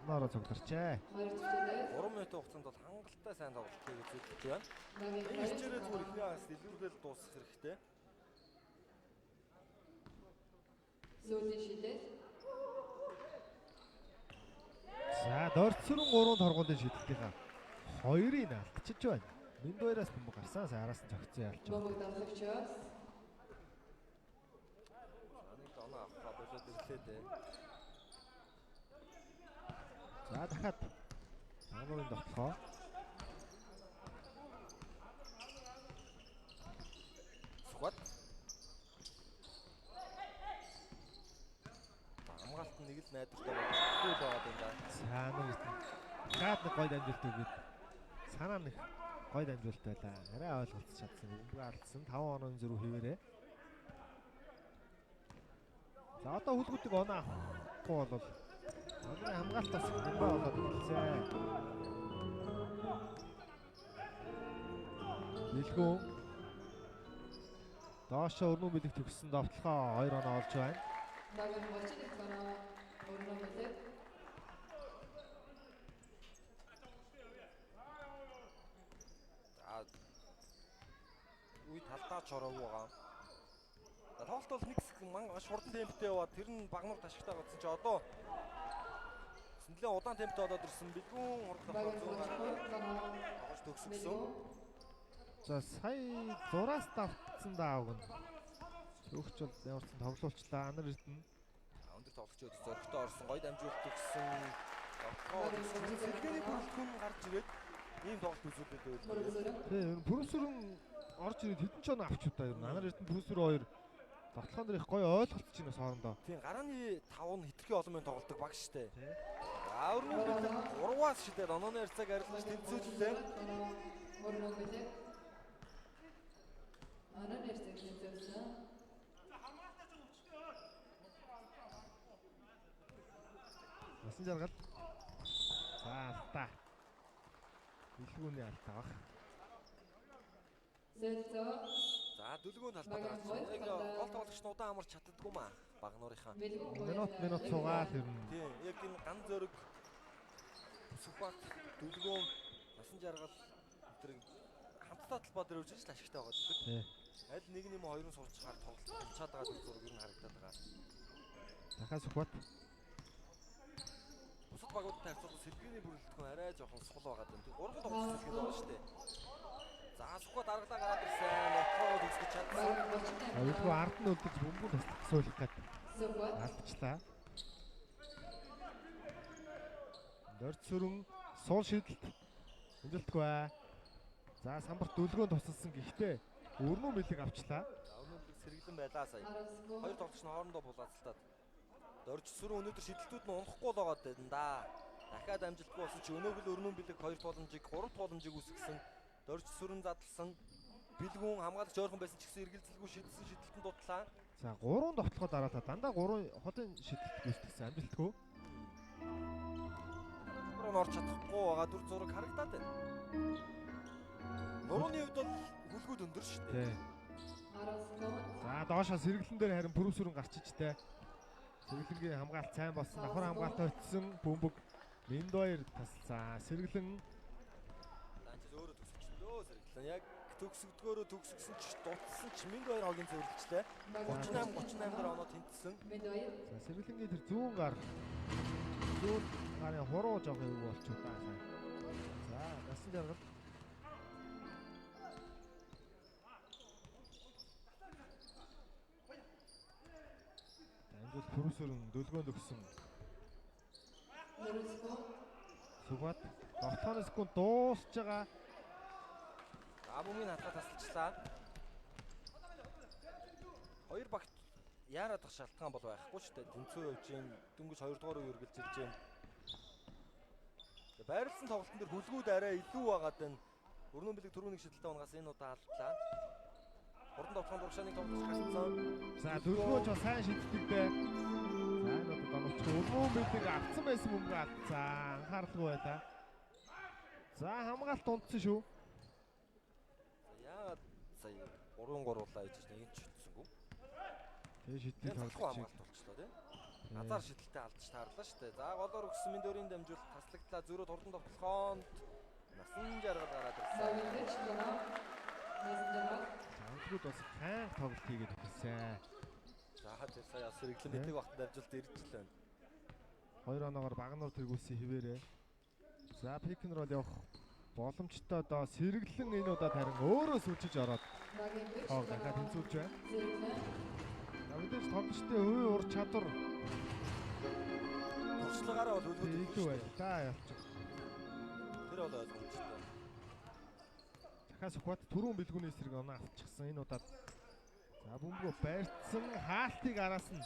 олноороо цогцорчээ. 2 чөлөөт 3 минутын хугацаанд бол хангалттай сайн тоглолт хийх үзүүлж байна. багийн Энэ хичээрээ зүгээр ихний хагас дэлгүүргээл дуусгах хэрэгтэй. сүүлийн шидлэл За дорцрон 3 торгуулийн шидэлтийнхаа 2-ыг алдчихж байна. Миндоёроос бомб гарсан. Араас нь цогцсон ялч. бомбог давлагчоос Нэг доноо авах болоод ирлээ дээ. За дахиад Вангомын тоглохоо. Сухад. Хамгаалт нь нэг л найдвартай болохгүй л байгаа юм да. Цаанаа дахиад нэг гой дамжуулт өгөөд санаа нэг гой дамжуулт байлаа. Арай ойлголцож чадсан. Бомбог алдсан. 5 оноо зөрүү хийвэрээ. За одоо хүлгүүдийг оноо авахгүй бол Өнөөдөр хамгаалтаас бомбоо болоод ирсэн. Бэлгүү доошо өрнөө бэлэг төгссөн довтлохоо 2 оноо олж байна. багийн 31 оноо өрнөө бэлэг Үе талдаа чороо байгаа. Тоглолт бол нэг хэсэг маш хурдан темптэй яваад тэр нь багнуур ташигтай гадсан чи одоо нэлээд удаан темптэй болоод ирсэн. Бэлгүүн хурдан багийн тоглож 32 оноо төгсгсөн. За сая зураас давтсан даавг нь. Өөгч бол ямарсан тоглолчлаа. Анар эрдэнэ. Өндөр тоглогчдод зөрөгтэй орсон гой дамжуулт төгссөн. Сэргээний бүрэлдэхүүн гарч ирээд ийм тоглолт үзүүлээд байв. мөрөсөрөн Тийм Бүрүсүрэн орж ирээд хэдэн ч оноо авч удаа юм. Анар эрдэнэ Бүрүсүр 2 тоглохын дээр их гоё ойлголцож байна хоорондоо. Тийм гарааны 5 нь хитрхи олон минут тоглодог баг штэ. Тийм. Ааврын бэлэг 3-аас шидээд онооны харьцааг арилгаж тэнцүүллээ. өрнөө бэлэг анаа нэрсэг тэнцүүлсэн. Насан жаргал. За алдаа. Бэлгүүний алдаа баг. Зэлцөө За дүлгөө талбай гарч. Яг гол тоглогч нь удаан амарч чаддгүй маа багнуурынхаа. Минут цугаал ирнэ. Тийм яг энэ ган зөрөг Сүбат дүлгөө насан жаргал өдрийг хамтдаа талбай дээр үржиж л ашигтай байгаа гэдэг. Тий. Аль нэг нь юм хоёрын сурч хаар тоглолт чаад байгаа төр зураг ер нь харагдаад байгаа. Дахиад Сүхбат. Бусад багуудтай харьцуулбал сэлгээний бүрэлдэхүүн арай жоохон сул байгаа юм. Тэг 3 тоглолт сэлгээд байгаа шүү дээ. За Сүхбат дарагтаа гараад ирсэн. Нотлоо төгсгөж чадсан. Өвлгөө ард нь өлдөж бөмбөг тасалсуулах гээд Сүбат алдчихлаа. Дорцрон суул шидэлт хөндлөлтгүй. За самбарт дүлгөөнд тусалсан гэхдээ өрнөө бэлэг авчлаа. Өнөөдөр сэргэлэн байлаа сая. арасгүй Хоёр тоглогч нь хоорондоо булаацалтаад. Дорж сүрэн өнөөдөр шидэлтүүд нь унахгүй л байгаа даа да. Дахиад амжилтгүй болсон чи өнөөгөл өрнөн бэлэг 2 боломжийг 3 боломжийг үүсгэсэн. Дорж сүрэн задлсан. Бэлгүүн хамгаалагч ойрхон байсан ч гэсэн эргэлзэлгүй шидэлсэн шидэлтэн дутлаа. За 3 довтлохоо дараалаа дандаа 3 хотын шидэлт гүйцэтгсэн амжилтгүй. Нуруу орч чадахгүй байгаа дүр зураг харагдаад байна. Нурууны хувьд бол хүлгүүд өндөр шүү дээ. Тий. арасгүй За доошоо сэргэлэн дээр харин Бүрүсүрэн гарч ичтэй. Сэргэлэнгийн хамгаалт сайн болсон. Давхар хамгаалт очсон бөмбөг Миндоёр тасалсан. Сэргэлэн Наачис өөрөө төгсөчлөө сэргэлэн. Яг төгсөгдгөөрөө төгсгсөн ч дутсан ч Миндоёр хогийн зөвлөлчлээ. 38 дээр оноо тэнцсэн. Миндоёр за сэргэлэнгийн тэр зүүн гарын хуруу жоох эвгүй болчихоо даа сайн. За насан жаргал. Амжилт төрөсөрөн дөлгөөнд өгсөн. Нөрөсгөө Сугат 7 секунд дуусж байгаа. Бөмбөгийн хатгаа тасалчлаа. Хоёр багт яарад дах шалтгаан бол байхгүй шүү дээ. Тэнцүү явж гин дөнгөж 2 дугаар үе үргэлжилж гин. Байрлсан тоглолтын дээр хүлгүүд арай илүү байгаад байна. Өрнөн бэлэг түрүүний шидэлтэй унгаас энэ удаа алдлаа. Хурдан тоглоом дуршааныг тоглож галцсан. За дөлгөөч бас сайн шиддэг дээ. За энэ удаа донолч өрнөн бэлэг авцсан байсан бөмбөг алдсан. Анхааралгүй байлаа. За хамгаалт унтсан шүү. Яагаад сая 3-3-лаа гэж нэг ч шидсэнгүү. Тэгээ шиддэг тоглох тоглож хамгаалт болчлоо тийм. Азар шидэлтэй алдчих таарлаа шүү дээ. За голоор өгсөн Миндөрийн дамжуулалт таслагдлаа зөрөө хурдан тоглохоонд насан жаргал гараад ирсэн. Давидч дөрөв. Нэсдэрэг. Анхуд бас хаан тоглолт хийгээд өгсөн. За тэр сая сэргэлэн битэг багтанд дамжуулалт ирж л байна. 2 оноогоор багнуур тэргүүлсэн хിവэрээ. За пик н рол явах боломжтой доо сэргэлэн энэ удаа харин өөрөө сүлжиж ороод Багийнч дахиад тэнцүүлж байна. зэрэг. Давидч тоглолтын үе ур чадвар Туршлагаараа бол хөлгүүд илүү байлаа явчих. тэр бол ойлгомжтой. Дахиад Сүхбат түрүүн бэлгүүний эсрэг оноо авчихсан энэ удаад. За бөмбөгөө барьцсан хаалтыг араас нь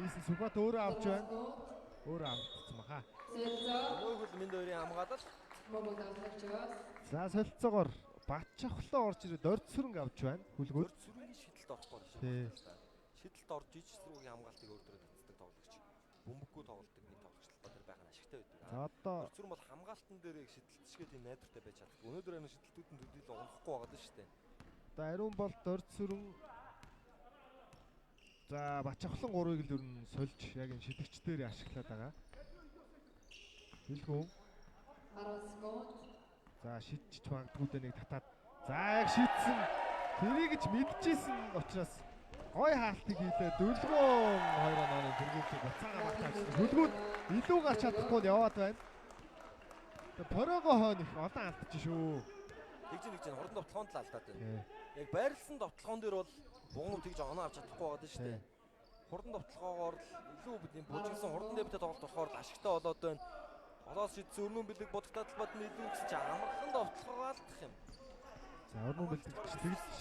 ийсэн Сүхбат өөрөө авч байна. Өөрөө авчихсан баха. Зэрэг. Мөн хөл Миндөрийн хамгаалал Бомбог давтагчаас. За солилцоогоор Батчахлаа орж ирээд орд сүрэнг авч байна. Хүлгүүд. сүргийн шидэлд орохгүй Тий. шүү. Шидэлд орж иж сүргийн хамгаалтыг өөрөөр татдаг тоглогч. Бөмбөггүй тоглолтог нэг тоглогчлол тэр байх нь ашигтай байдаг. За одоо Зүрх бол хамгаалтан дээр шидэлцшгээ тийм найдвартай байж чаддаг. Өнөөдөр энэ шидэлтүүд нь төдийлөн унахгүй байгаа шүү дээ. одоо ариун болт орд сүрэн. За Батчахлан 3-ыг л ер нь сольж яг энэ шидэгч дээр ашиглаад байгаа. Бэлгүүн. 10 секунд. За шидчих магадгүй дээ нэг татаад. За яг шидсэн. Тэрийг ч мэдчихсэн учраас гой хаалтыг хийлээ. Дөлгөөн 2 онооны тэргүүлийг буцаага баталсан. Хөлгүүд илүү гарч чадахгүй нь яваад байна. Тэгээ порогоо хойно их олон алдчих шүү. Тэгж хурдан довтлоонд л алдаад байна. Тий. Яг байрлсан довтлоон дээр бол бугнууд тэгж оноо авч чадахгүй байгаа шүү дээ. Хурдан довтлогоогоор л илүү бидний бүжигсэн хурдан дэвтэй тоглолт болохоор л ашигтай болоод байна. Олоос шидсэн өрнөн бэлэг бодогтаад л бадны илүү гэсэн чи амархан довтлогоо алдах юм. За өрнөн бэлтгэж тэгж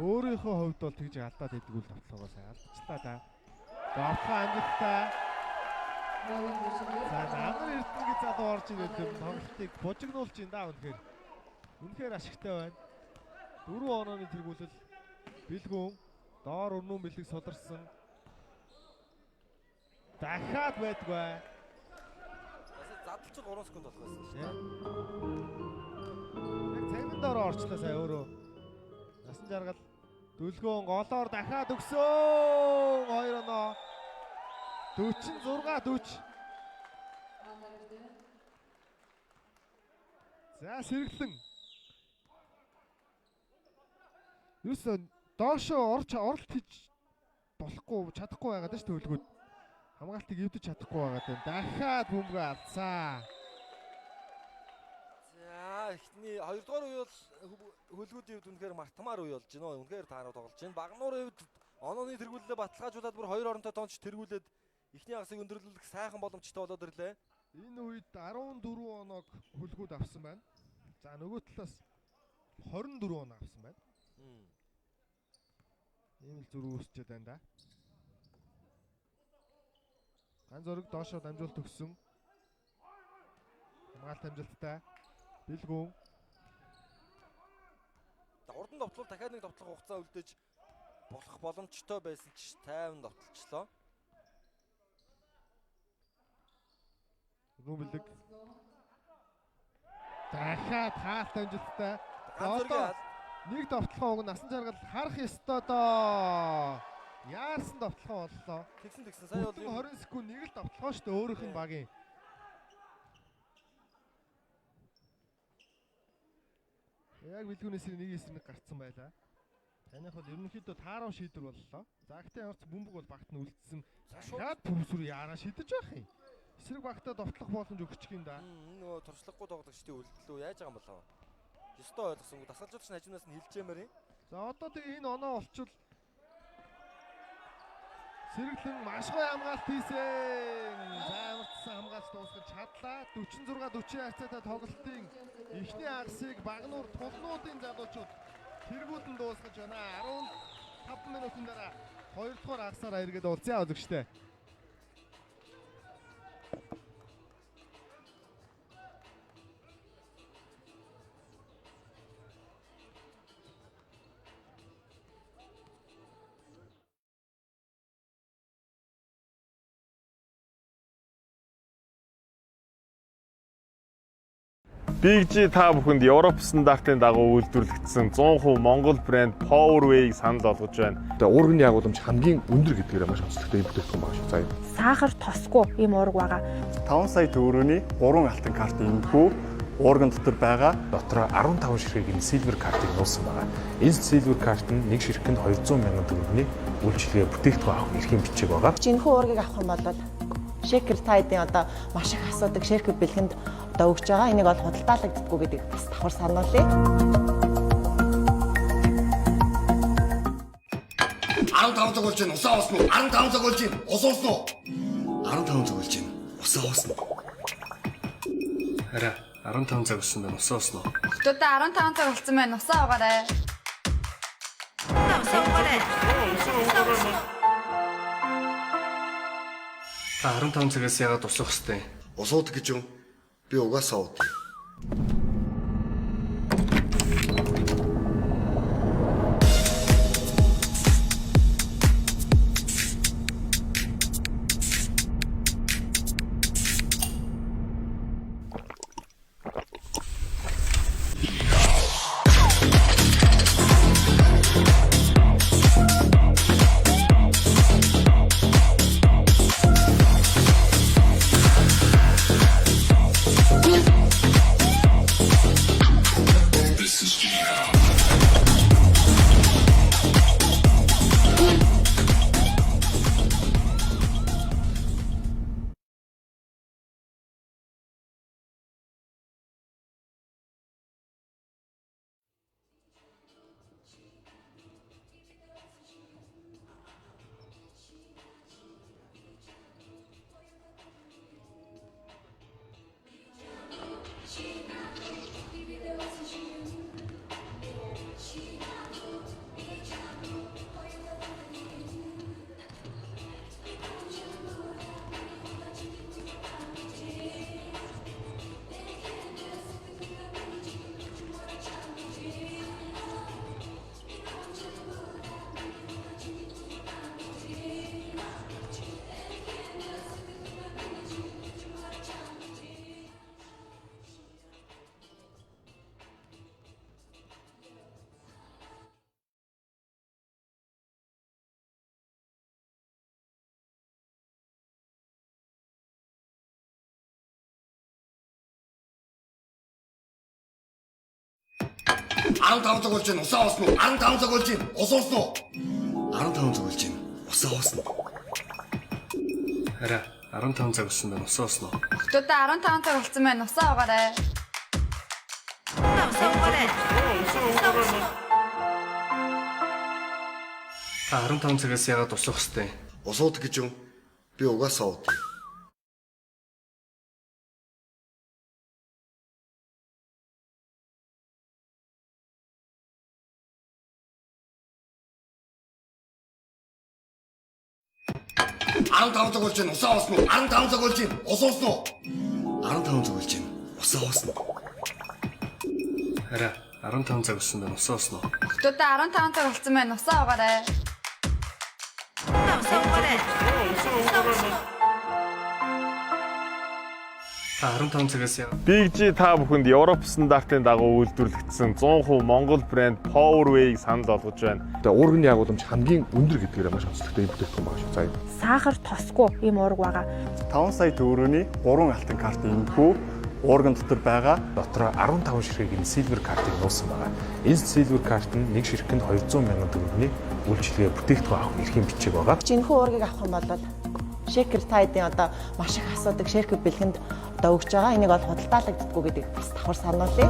өөрийнхөө хувьд бол тэгж алдаад байдаг үл тоглоогоо сайн алдчихлаа да. Довтлоо амжилттай. Багийнч За нагар эрдэнэгийн залуу орж ирээд тоглолтыг бужигнуулж ин да үнэхээр. Үнэхээр ашигтай байна. 4 онооны тэргүүлэл бэлгүүн доор өрнөн бэлэг суларсан. Дахиад байдгүй. Задлч 3 секунд болох байсан шүү Яг дээ. цагийн доор орчлоо сая өөрөө. Насан жаргал дөлгөөн голоор дахиад өгсөн 2 оноо. 46-40. За сэргэлэн. Юусэн доошоо оролт хийж болохгүй чадахгүй байгаад шүү дээ хөлгүүд. Хамгаалтыг эвдэж чадахгүй байгаад байна. Дахиад бөмбөгөө алдсан. За эхний 2 дугаар үе бол хөлгүүдийн хувьд үнэхээр мартамаар үе болж байна. Үнэхээр таараа тоглож байна. Багнуурын хувьд онооны тэргүүлэлээ баталгаажуулаад бүр 2 оронтой тонч тэргүүлээд эхний хагасыг өндөрлөх сайхан боломжтой болоод ирлээ. Энэ үед 14 оноог хөлгүүд авсан байна. За нөгөө талаас 24 оноо авсан байна. Ийм л зүрх үүсчихэд байна да. Ганц зөрөг доошоо дамжуулт өгсөн. Хамгаалт амжилттай. Бэлгүүн. Хурдан довтлол дахиад нэг довтлох хугацаа үлдээж болох боломжтой байсан ч тайван довтлчлоо. Нүбэлэг. Дахиад хаалт амжилттай. Ганц зөргийг Нэг довтлохоо уг насан жаргал харах ёстой доо. Яарсан довтлохоо боллоо. тэгсэн сая бол 20 секунд нэг л довтлохоо шүү дээ өөрийнх нь багийн. Яг бэлгүүнээс нэг эсрэг гарцсан байлаа. Таних бол ерөнхийдөө таарав шийдвэр боллоо. За гэхдээ ямар ч бөмбөг бол багт нь үлдсэн. Дахиад бүрсүр яараа шидэж байх юм. Эсрэг багтаа довтлох боломж өгчих юм да. нөгөө туршлагагүй тоглогчдын үлдлөө яаж байгаа юм болоо. Ёстой ойлгосонгүй дасгалжуулагч нь хажуунаас нь хилжээмээр юм. За одоо тэгээ энэ оноо олчвол Сэргэлэн маш гоё хамгаалт хийсэн. За амарчсан хамгаалт дуусгаж чадлаа. 46-40 хацаатай тоглолтын эхний агсыг Багнуур Тулнуудын залуучууд тэргүүлэн дуусгаж байна. 15 минутын дараа 2 дугаар агсаараа эргээд уулзъя үзэгчтэй. BG та бүхэнд Европ стандартын дагуу үйлдвэрлэгдсэн 100% Монгол брэнд Powerway-г санал болгож байна. Тэгээ уурганы агуулмж хамгийн өндөр гэдгээр маш онцлогтой юм бүтээгдэхүүн байгаа шүү. За энэ сахар тосгүй ийм уурга байгаа. 5 сая төгрөгийн 3 алтан карт энэхүү уурган дотор байгаа. дотроо 15 ширхэг silver картыг нуусан байгаа. Энэ silver карт нь нэг ширхэнд 200 мянган төгрөгийн үйлчилгээ бүтээгдэхүүн авах эрхийн бичиг байгаа. Жинхэнэ уургийг авах юм бол шекер тайдын одоо маш их асуудаг шекер бэлгэнд одоо өгч байгаа. Энийг бол худалдаалагддаггүй гэдгийг бас давхар сануулъя. 15 цаг болж байна. Усаа уусан уу? 15 цаг болж байна. Ус уусан уу? 15 цаг болж байна. Усаа уусан уу? Хараа 15 цаг болсон байна. Усаа уусан уу? Хотод 15 цаг болсон байна. Усаа уугаарай. Та 15 цагаас яагаад усах хэвтэй? Усууд гэж юм. Би угаасаа ууд. Аран цаг болж байна. Усаа уусан уу? 15 цаг болж байна. Ус уусан уу? 15 цаг болж байна. Усаа уусан уу? Хараа 15 цаг болсон байна. Усаа уусан уу? Хотод 15 цаг болсон байна. Усаа уугаарай. Та 15 цагаас яагаад усах хэвтэй? Усууд гэж юм. Би угаасаа ууд. Аран цаг болж байна. Усаа уусан уу? 15 цаг болж байна. Ус уусан уу? 15 цаг болж байна. Усаа уусан уу? Хараа 15 цаг болсон байна. Усаа уусан уу? Хотод 15 цаг болсон байна. Усаа уугаарай. Та 15 цагаас яагаад BG та бүхэнд Европ стандартын дагуу үйлдвэрлэгдсэн 100% Монгол брэнд Powerway-г санал болгож байна. Тэгээ уурганы агуулмж хамгийн өндөр гэдгээр маш онцлогтой юм бүтээгдэхүүн байгаа шүү. За энэ Сахар тосгүй ийм уурга байгаа. 5 сая төгрөгийн 3 алтан карт энэхүү уурган дотор байгаа. дотроо 15 ширхэг silver картыг нуусан байгаа. Энэ silver карт нь нэг ширхэнд 200 мянган төгрөгийн үйлчилгээ бүтээгдэхүүн авах эрхийн бичиг байгаа. Жинхэнэ уургийг авах юм бол шекер тайдын одоо маш их асуудаг шекер бэлгэнд одоо өгч байгаа. Энийг бол худалдаалагддаггүй гэдгийг бас давхар сануулъя.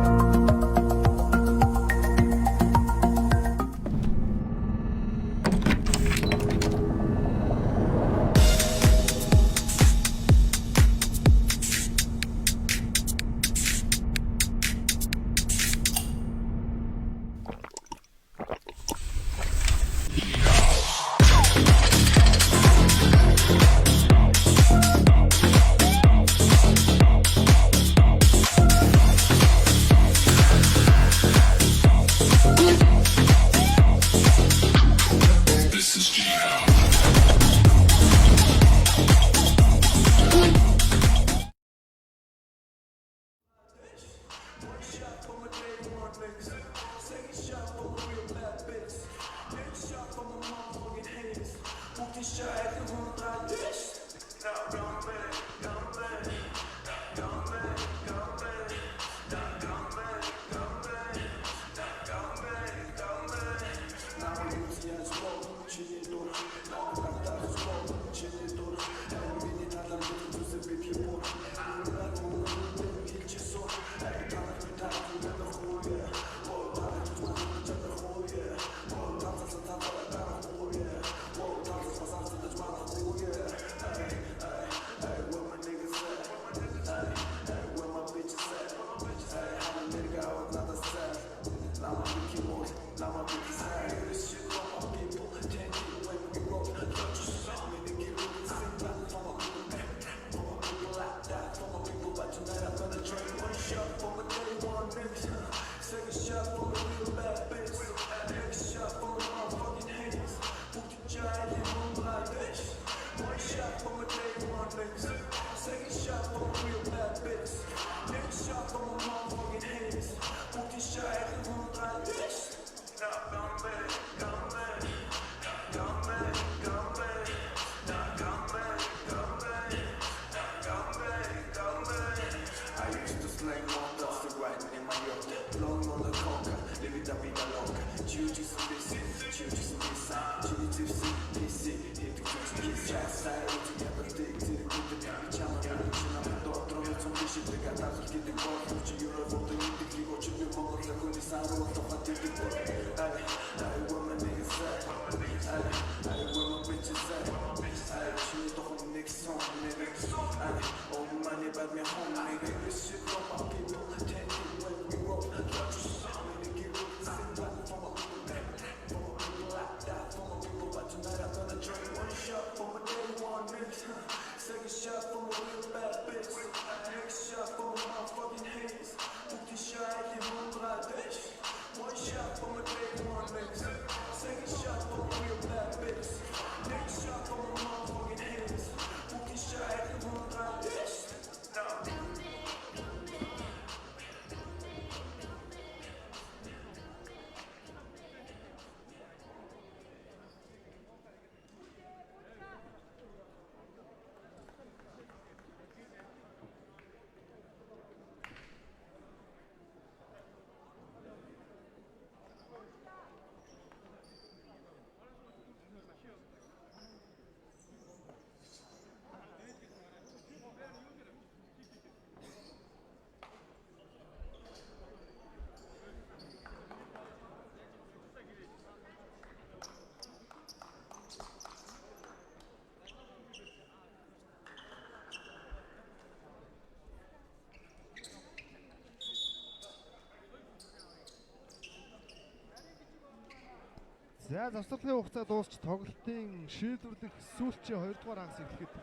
За завсарлын хугацаа дуусч тоглолтын шийдвэрлэх сүүлчийн 2 дугаар хагас эхлэхэд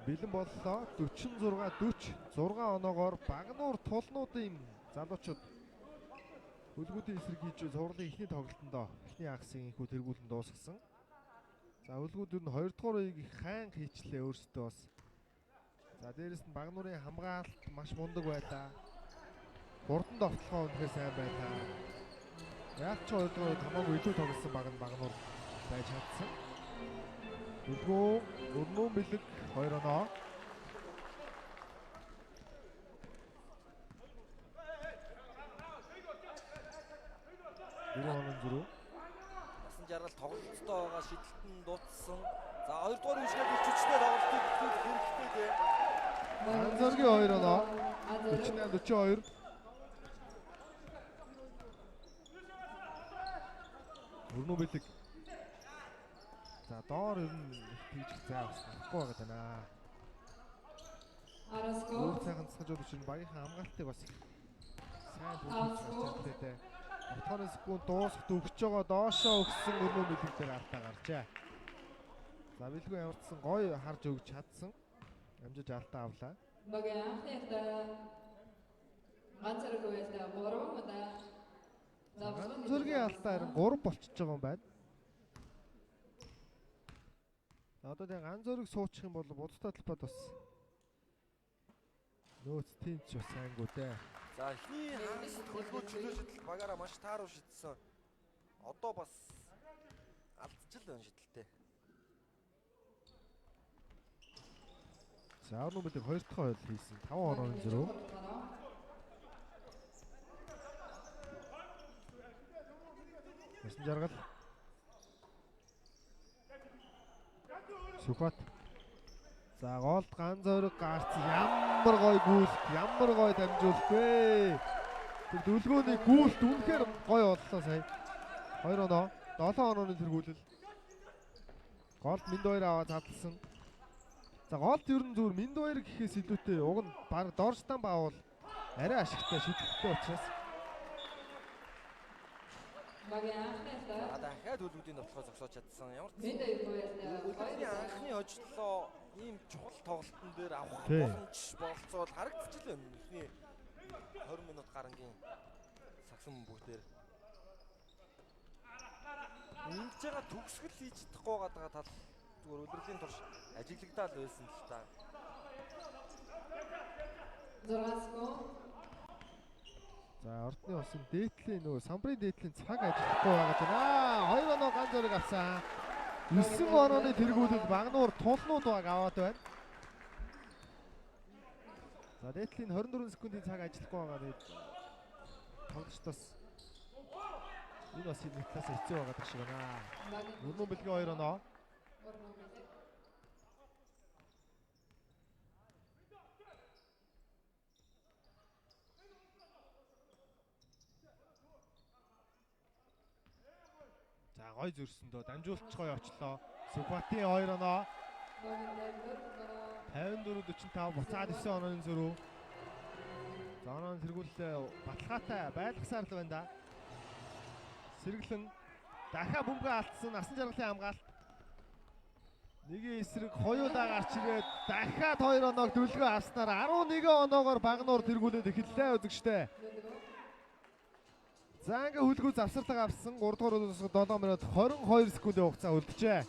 бэлэн боллоо. 46-40 6 оноогоор Багнуур тулнуудын залуучууд хөлгүүдийн эсрэг хийж цувралын эхний тоглолтондоо эхний хагасын инхүү тэргүүлэн дуусгасан. За хөлгүүд ер нь 2 дугаар үеийг хаан хийчлээ өөрсдөө бас. За дээрэс нь Багнуурын хамгаалалт маш мундаг байлаа. Хурдан довтлогоо үнэхээр сайн байлаа. Яг ч 2 дугаар хамаагүй илүү тоглосон баг нь Багнуур байж чадсан. Хөлгөө өрнөө бэлэг 2 оноо. Зүрх. Насан жаргал тоглолттой байгаа шийдэлт нь дууссан. За 2 дугаар үеишгээ хүчтэй тоглолтыг бүхэл хэрэгтэй дээ. Анзоргийн 2 оноо. 48-42. Өрнөө бэлэг. За доор ер нь тийж зай авахгүй байгаа даа. Өөр сайхан цэцгэж чинь багийнхаа хамгаалтыг бас сайн төлөвлөж чадлаа. 30 секунд дуусахд өгч байгаа доошоо өгсөн өрнөө бэлэг дээр алтаа гарчаа. За бэлгүй ямарчсан гоё харж өгч чадсан. Амжиж алтаа авлаа. Зургийн алтаа харин 3 болчихж байгаа юм байна. Одоо тэг ганц зөрөг суучих юм бол будалтай талбайд бас нөөц тэнц бас сайнгүү дээ. За За эхний хагас хөлбөө чөлөө шидэл багаараа маш тааруу шидсэн. Одоо бас алдчихл байна шидэлтэй. За Орно Билэг 2 дахь хоол хийсэн. 5 онооны зөрүү. Ясан жаргал. Сүхбат. За голд ганц зөрөг гарц ямар гой гүйлт, ямар гой дамжуулт вэ. Тэр дүлгөөний гүйлт үнэхээр гой боллоо сая. 2 оноо, 7 онооны тэргүүлэл. Голд Миндоёр аваад задлсан. За голд ер нь зүгээр Миндоёр гэхээс илүүтэй уг нь баг доржтан баавал арай ашигтай шийдвэртэй учраас Дахиад хөлбүүдийн тоглохоо зогсоож чадсан. Ямар ч хөлбүүдийн анхны хожлоо ийм чухал тоглолтын дээр авах боломж болцоод харагдчихлаа. Эхний 20 минут гарангийн сагсан бүгдээр ингэж байгаа төгсгөл хийж чадахгүй байгаа тал зүгээр өдрөлийн турш ажиглагдаад байсан л та. 6 секунд. за ордны усын дээдлийн нөгөө самбарын дээдлийн цаг ажиллахгүй байгаа даа. 2 оноо ганц зөрөг авсан. 9 онооны тэргүүлэл багнуур тулнууд баг аваад байна. За дээдлийн 24 секундын цаг ажиллахгүй байгаа нэ. Тоглолтоос энэ бас нэг талаас хэцүү байгаа гэх шиг байна. Өрнөн бэлгийн 2 оноо. За гой зөрсөндөө дамжуулцгой явчлаа. Сүхбатын 2 оноо. 54-45 буцаад 9 онооны зөрүү. За онооны тэргүүлээ баталгаатай байлгасаар л байна да. Сэргэлэн дахиад бөмбөгөө алдсан насан жаргалын хамгаалалт. Нэгийн эсрэг хоёулаа гарч ирээд дахиад 2 оноог дүлгөө авснаар 11 оноогоор багнуур тэргүүлээд эхэллээ үзэгчтэй. За ингээ хүлгүү завсарлага авсан 3 дугаар үеэс 7 минут 22 секундын хугацаа үлджээ.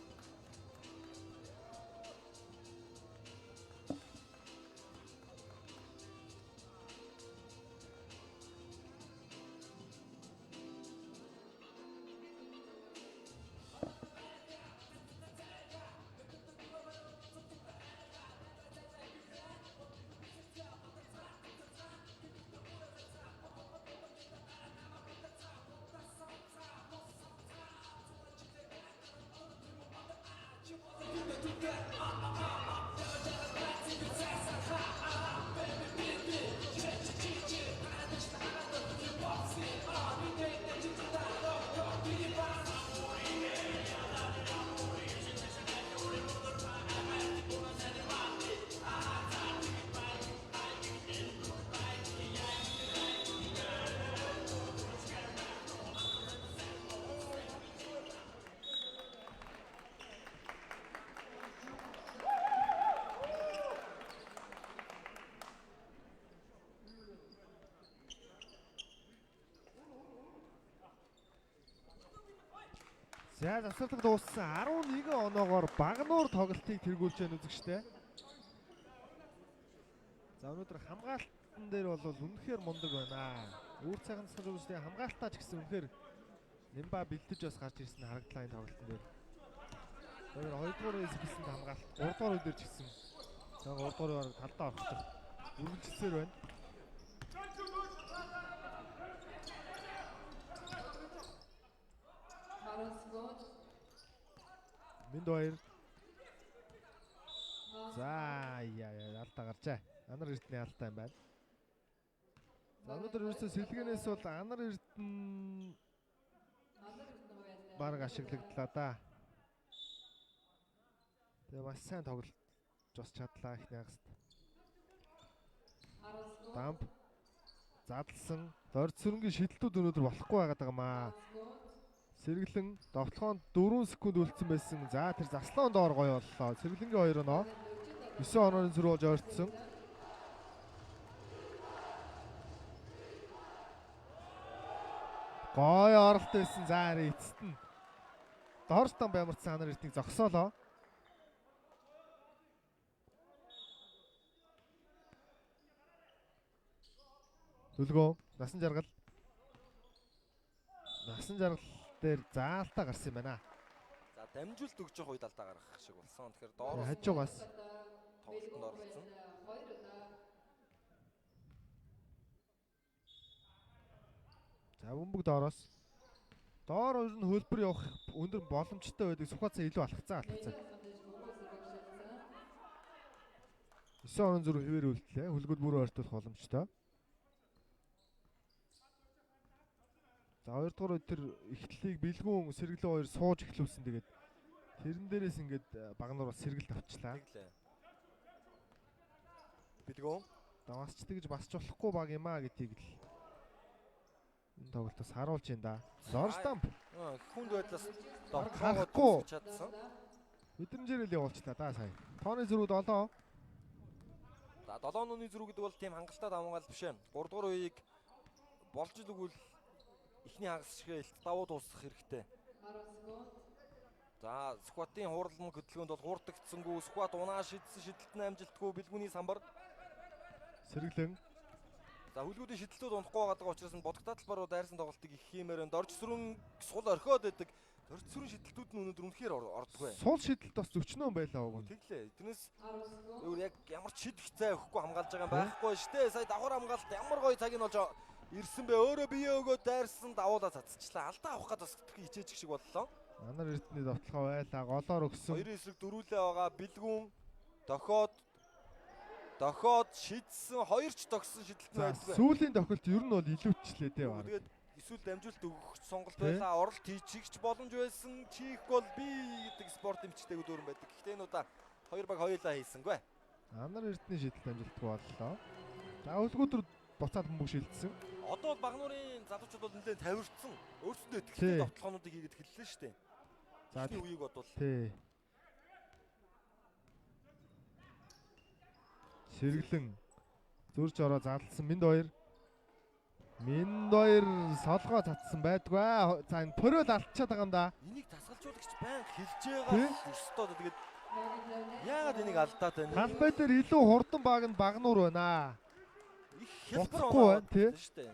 За завсарлага дууссан 11 оноогоор багнуур тоглолтыг тэргүүлж байна үзэгчтэй. За өнөөдөр хамгаалтан дээр бол үнэхээр мундаг байна. Үүр цагаан засаг үзэгчдийн хамгаалтаа ч гэсэн үнэхээр Нимба бэлдэж бас гарч ирсэн харагдлаа энэ тоглолтын дээр. Тэгэхээр 2 дугаар үеэс эхэлсэн хамгаалт 3 дугаар үеэр ч гэсэн. За 3 дугаар үеэр талдаа орох гэж үргэлжилсээр байна. Миндоёр. За алдаа гарчаа. Анар эрдэнэ алдаа юм байна. За өнөөдөр ерөөсөө сэлгэнээс бол Анар эрдэнэ баг ашиглагдлаа да. Тэгээ маш сайн тоглож бас чадлаа ихний хагаст. Дамп задлсан дорд сүрэнгийн шидэлтүүд өнөөдөр болохгүй байгаад байгаа маа. Сэргэлэн довтлохоонд 4 секунд үлдсэн байсан. За тэр заслаан доор гоё боллоо. Сэргэлэнгийн 2 оноо 9 онооны зөрүү болж ойртсон. Гоё оролт байсан. За эцэст нь дорстон бямарцсан Анар эрдэнэгийг зогсоолоо. Дүлгөө насан жаргал. Насан жаргал дээр заалтаа гарсан юм байна. За дамжуулт өгж явах үед алдаа гаргах шиг болсон. Тэгэхээр доороос Хажуугаас тоглолтод оролцсон. за бөмбөг доороос. Доор ер нь хөлбөр явах өндөр боломжтой байдаг. Сүхбаатар илүү алхацсан. 9 орон зүрх хэвээр үлдлээ. Хөлгүүд бүр ойртуулах боломжтой. За 2 дугаар үед тэр ихтлийг бэлгүүн сэргэлэн хоёр сууж эхлүүлсэн. Тэгээд тэрэн дээрээс ингээд багнуур бас сэргэлт авчлаа. Бэлгүүн Даваасчдаг гэж басч болохгүй баг юм аа гэдгийг л энэ тоглолтоос харуулж байна да. Зорстамп. хүнд байдлаас харахгүй чадсан. Мэдрэмжээрэл явуулчлаа да сая. Тооны зүрүүд 7. За 7 нууны зүрх гэдэг бол тийм хангалттай давмгаал биш ээ. 3 дугаар үеийг болж л өгвөл эхний хагас шиг давуу дуусгах хэрэгтэй. За Сүхбаатарын хуралмаг хөдөлгөөнд бол хуурдагдсангүй Сүхбаат унаа шидсэн шидэлтэн амжилтгүй бэлгүүний самбар. Сэргэлэн. За хөлгүүдийн шидэлтүүд унахгүй байгаа учраас бодогдоод талбаруу дайрсан тоглолтыг их хиймээр дорж сүрэн сул орхиод байдаг. Дорж сүрэн шидэлтүүд нь өнөөдөр үнэхээр ордгоо. Сул шидэлт бас зөвчнөө байлаа уу. Тэглээ. Тэрнээс яг ямар ч шидэх цай өгөхгүй хамгаалж байгаа юм байхгүй штэ. Сая давхар хамгаалт ямар гоё цаг нь болж ирсэн бэ. Өөрөө бие өгөө дайрсан давуулаа цацчихлаа. Алдаа авах гэдэг бас хэтэрхий хичээчих шиг боллоо. Манар эрдэнэ довтлогоо байлаа. Голоор өгсөн. Хоёрын эсрэг дөрүүлээ байгаа. Бэлгүүн дохоод шидсэн хоёрч тогсон шидэлт байдаг. Сүүлийн тохиолдолд ер нь бол илүүчлээ дээ баг. Тэгээд эсвэл дамжуулт өгөх сонголт байлаа. Оролт хийчихч боломж байсан. Чих бол би гэдэг спорт эмчтэйг дүүрэн байдаг. Гэхдээ энэ удаа хоёр баг хоёулаа хийсэнгүй. Манар эрдэнэ шидэлт амжилтгүй боллоо. За хөлгүүдэр буцаад бөмбөг шилжсэн. Одоо бол Багнуурын залуучууд бол нэлээд тавирцсан. Өөрсдөө итгэвчтэй тоглоомнуудыг хийгээд эхэллээ шүү дээ. За тийм үеийг бодвол. Тий. Сэргэлэн зурж ороо задлсан Минд 2 солгоо татсан байдгаа. За энэ пөрөөл алдчихад байгаа юм да. Энийг тасгалжуулагч байнга хэлж байгаа. Өстөө тэгээд яагаад энийг алдаад байна? Талбай дээр илүү хурдан баг нь Багнуур байна. Их хялбар байна тий. шүү дээ.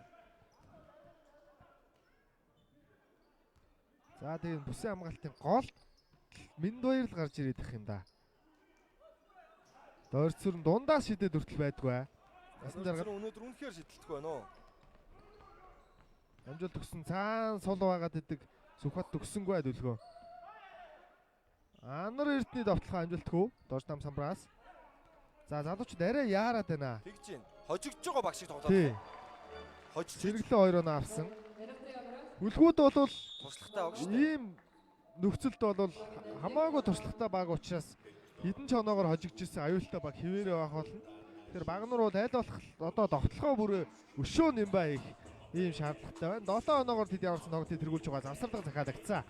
За тэгээд бүсийн хамгаалтын гол Минд 2 л гарч ирээд их юм да. Дорцүрэн дундаас шидэд хүртэл байдгүй. Насан жаргал өнөөдөр үнэхээр шидэлтгүй байна уу? Амжилт өгсөн цаан сул байгаад идэг Сүхбаат өгсөнгүй дүлгөө. Анар эрдний довтлохоо амжилтгүй. Дорждам самбраас. За залуучууд арай яарад байна. Тэгж гин. Хожигдж байгаа баг шиг тоглоод. Тий. Хожиж сэргэлэн 2 оноо авсан. Үлгүүд бол туршлагатай баг шүү дээ. Ийм нөхцөлд бол хамаагүй туршлагатай баг учраас хэдэн ч оноогоор хожигдж ирсэн аюултай баг хിവэрээ байх болно. Тэгэхээр Багнуур бол аль болох одоо довтлохоо бүр өшөө нэмбай их ийм шаардлагатай байна. 7 оноогоор тэд ямарсан тоглолтыг тэргүүлж байгаа завсардаг захиалагдсан.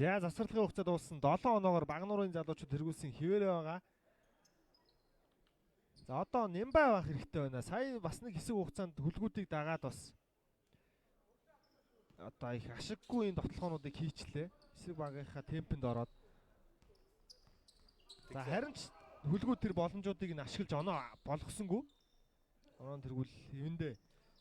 За засварлахын хугацаа дууссан 7 оноогоор Багнуурын залуучууд тэргүүлсэн хിവэрээ байгаа. За одоо Нямбай байх хэрэгтэй байна. Сая бас нэг хэсэг хугацаанд хөлгүүдийг дагаад бас одоо их ашиггүй энэ тоглоомнуудыг хийчлээ. Хэсэг багийнхаа темпэнд ороод. За харин ч хөлгүүд тэр боломжуудыг нь ашиглаж оноо болгосонгүй. Оноо тэргүүл эвэндээ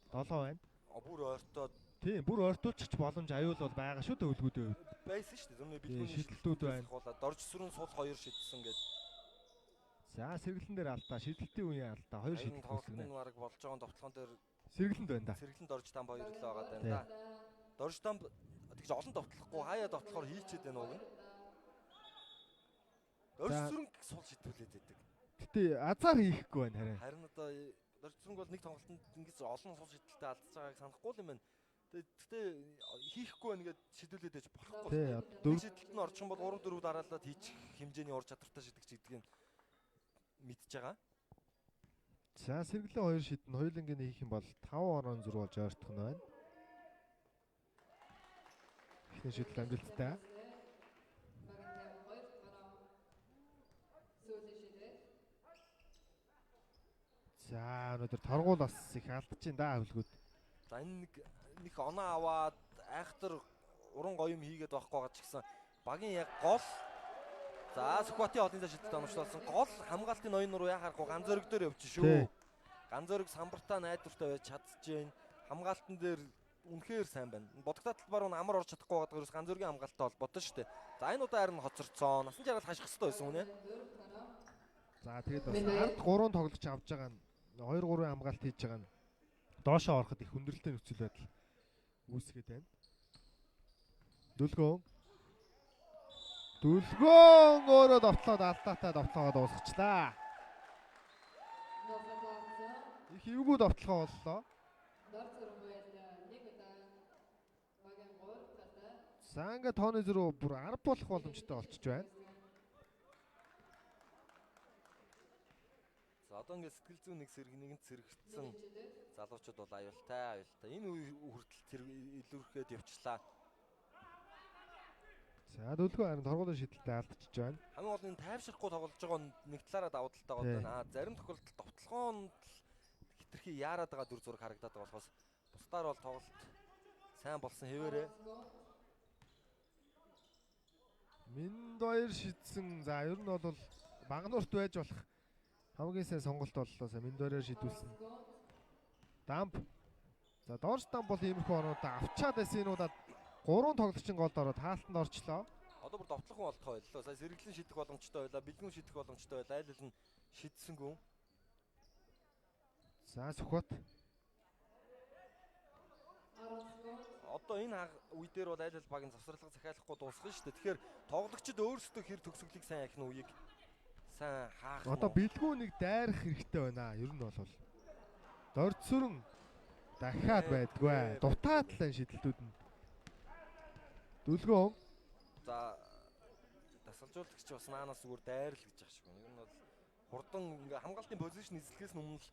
7 байна. Бүр ойртоод Тийм, бүр ойртуулчих боломж аюул бол байгаа шүү төвлгүүдээ. Байсан шүү дээ. Зөвхөн бэлгүүний Шидэлтүүд байна. Дорж сүрэн сул 2 шидсэн гэдэг. За сэргэлэн дээр алдаа, шидэлтийн үеийн алдаа 2 шидэлт үүсгэнэ. тоглолтын баг болж байгаа тоглоом дээр Сэргэлэнд байна да. сэргэлэн дорж там 2 л байгаа даа да. Дорж там тэгж олон довтлохгүй хаяа довтлохоор хийчээд байна уу? Дорж сүрэн сул шидүүлээд байдаг. Гэтэ азар хийхгүй байна харин. Харин одоо дорж сүрэн бол нэг тоглолтод ингэж олон сул шидэлтэй алдаж байгааг санахгүй юм байна. Тэгтээ хийхгүй байна гэд шидүүлээд байж болохгүй. Тий, шидэлт нь орчих юм бол 3 4 дараалаад хийчих хэмжээний ур чадвартай шидэгч гэдгийг мэдж байгаа. За сэргэлэн 2 шидэн хоёулангийн хийх юм бол 5 орон зүр болж ойртох нь байна. Эхний шидэл амжилттай. За өнөөдөр торгуул бас их алдаж байна да хөлгүүд. За энэ нэг оноо аваад айхтар уран гоё юм хийгээд байхгүй байгаа ч гэсэн багийн яг гол за Сүхбатын олон шидэлт онцлолсон гол хамгаалтын ноён руу яхаарахгүй ганц зөрөг дээр явж шүү. Ганц зөрөг самбартаа найдвартай байж чадчихжээ. Хамгаалтан дээр үнэхээр сайн байна. Бодогдоо талбаар нь амар орж чадахгүй байгаа дээрс ганц зөргийн хамгаалалттай холбоотой шүү дээ. За энэ удаа харин хоцорцоо. Насан жаргал хаших хэрэгтэй байсан үнэ. За тэгээд бас ард 3 тоглож авч байгаа нь 2-3 хамгаалт хийж байгаа нь доошоо ороход их хүндрэлтэй нөхцөл байдал үүсгээд байна. Дүлгөөн өөрөө довтлоод алдаатай довтлогоо дуусгачлаа. Их эвгүй довтлогоо боллоо. За ингээд тооны зөрөө бүр 10 болох боломжтой болчихж байна. За одоо ингээд сэтгэл зүйн нэг нэгэнт сэргэгдсэн залуучууд бол аюултай. Энэ хүртэл тэр илүүрхэд явчлаа. За дүлгөө харин торгуулийн шидэлтэй алдчихж байна. Хамгийн гол нь тайвшрахгүй тоглож байгаа нь нэг талаараа давуу талтай байна. Зарим тохиолдолд довтлогоонд хитрхи яарад байгаа дүр зураг харагдаад байгаа болохоос бусдаар бол тоглолт сайн болсон хэвээрээ. Минд 2 шидсэн. За ер нь бол Магнуурт байж болох хамгийн сайн сонголт боллоо. Минд 2-оор шидүүлсэн. Дамп. За Дорж дамп бол иймэрхүү орнуудаа авчаад байсан энэ удаад 3 тоглогчийн голд ороод хаалтанд орчлоо. Одоо бүр довтлохон болтгоо байлаа. Сая сэргэлэн шидэх боломжтой байлаа. Бэлгүүн шидэх боломжтой байлаа. Айл ал нь шидсэнгүү. За Сүхбат. Одоо энэ үе дээр бол айл ал багийн завсралга захиалахгүй дуусгана шүү дээ. Тэгэхээр тоглогчид өөрсдөө хэр төгсгөлийг сайн яхих нь үеийг сайн хаах. Одоо бэлгүүнийг дайрах хэрэгтэй байна. Ер нь бол Дорж сүрэн дахиад байдгүй. Дутаад л шидэлтүүд нь. Дүлгөөн. За дасгалжуулагч бас наанаас зүгээр дайрал гэж яах шиг байна. Ер нь бол хурдан ингээ хамгаалтын позишн эзлэхээс өмнө л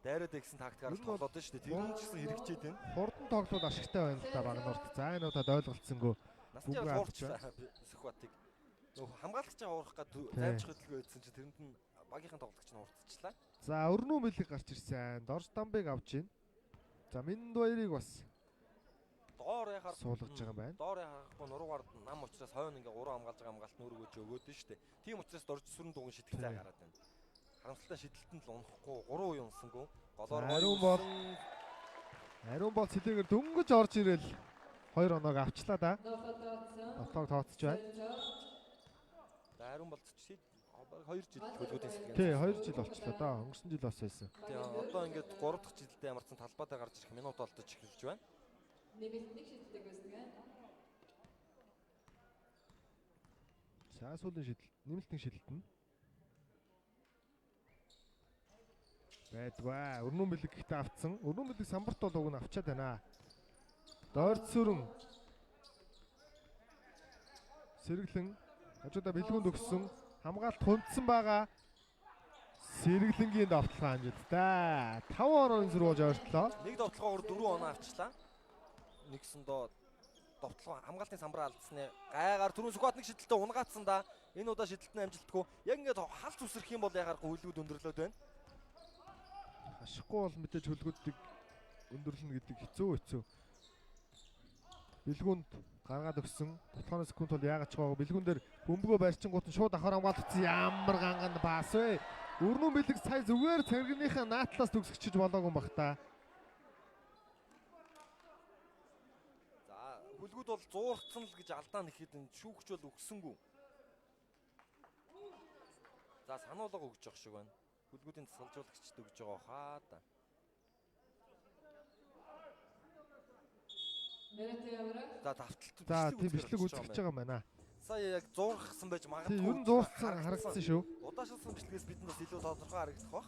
дайраад гэсэн тактикаар тоглоод байна шүү дээ. Тэр нь ч гэсэн хэрэгжээд байна. Хурдан тоглоод ашигтай байна л да Магнуурт. За энэ удаад ойлголцсонгүй. Насны хуурчлаа Сүхбатыг. Хамгаалагчаа уурах гэдэг тайвчих хөдөлгөөн өгсөн чинь тэрэнд нь багийнхан тоглогч нь уртцчлаа. За өрнүү мэлэг гарч ирсэн. Дорж дамбыг авч ийн. За Минд 2-ыг бас доор яхаар суулгаж байгаа юм байна. Доор яхахгүй нуруугаар нам учраас хойно ингээ 3 хамгаалж байгаа хамгаалт нүүргөөж өгөөд нь штэ. Тийм учраас Дорж сүрэн дугуй шидэх цай гараад байна. Харамсалтай шидэлтэнд л унахгүй 3 үе унсангүй. Голоор ариун бол цэлэгээр дөнгөж орж ирэл 2 оноог авчлаа да. Дотлог тооцож байна. Ариун бол 2 жил хөлгүүдийн сэлгэн. Тий, 2 жил болчлоо да. Өнгөрсөн жил бас байсан. Тий, одоо ингээд 3 дахь жилдээ ямарсан талбайтай гарч ирэх минут болдож эхэлж байна. Нэмэлтний шидэлтэй гүйцэтгэн. За сүүлийн шидэл, нэмэлтний шидэлтэн. Байдгүй. Өрнүүн бэлэг ихтэй авцсан. Өрнүүн бэлэг самбарт бол уг нь авчаад байна. Дорж сүрэн. Сэргэлэн. Хажуудаа бэлгүүнд өгсөн. Хамгаалт хүндсэн байгаа. Сэргэлэнгийн довтлогоо амжилттай. 5 оноо зэр болж ойртлоо. Нэг довтлогоор 4 оноо авчлаа. Нэгсэндөө довтлогоо хамгаалтын самбараа алдсны гайгаар түрүүн Сүхбат нэг шидэлтээ унгаацсан да. Энэ удаа шидэлтний амжилтгүй. Яг ингээд халт үсрэх юм бол яхааргүй хөлгүүд өндөрлөөд байна. Хашихгүй бол мэдээж хөлгүүдийг өндөрлөнө гэдэг хэцүү. Бэлгүүнд гаргаад өгсөн. Довтлооны секунд бол яагаад ч байгаа. Бэлгүүн дээр бөмбөгөө барьчингууд нь шууд ахаар хамгаалцсан. Ямар ганган баас вэ? Өрнүүн бэлэг сая зүгээр цэргийнхээ наатлаас төгсгчиж болоогүй юм бах та. Бүлгүүд бол зуурцсан л гэж алдаа нэхэд энэ шүүгч бол өгсөнгүй. За сануулга өгж явах шиг байна. Бүлгүүдийн тасгалжуулагчд өгж байгаа хаа да. За давталт За тийм бичлэг үзэж байгаа юм байна. Сая яг зуурхсан байж магадгүй. Тийм ер нь зуурцсан харагдсан шүү. Удаашилсан бичлэгээс бидэнд бас илүү тодорхой харагдах бах.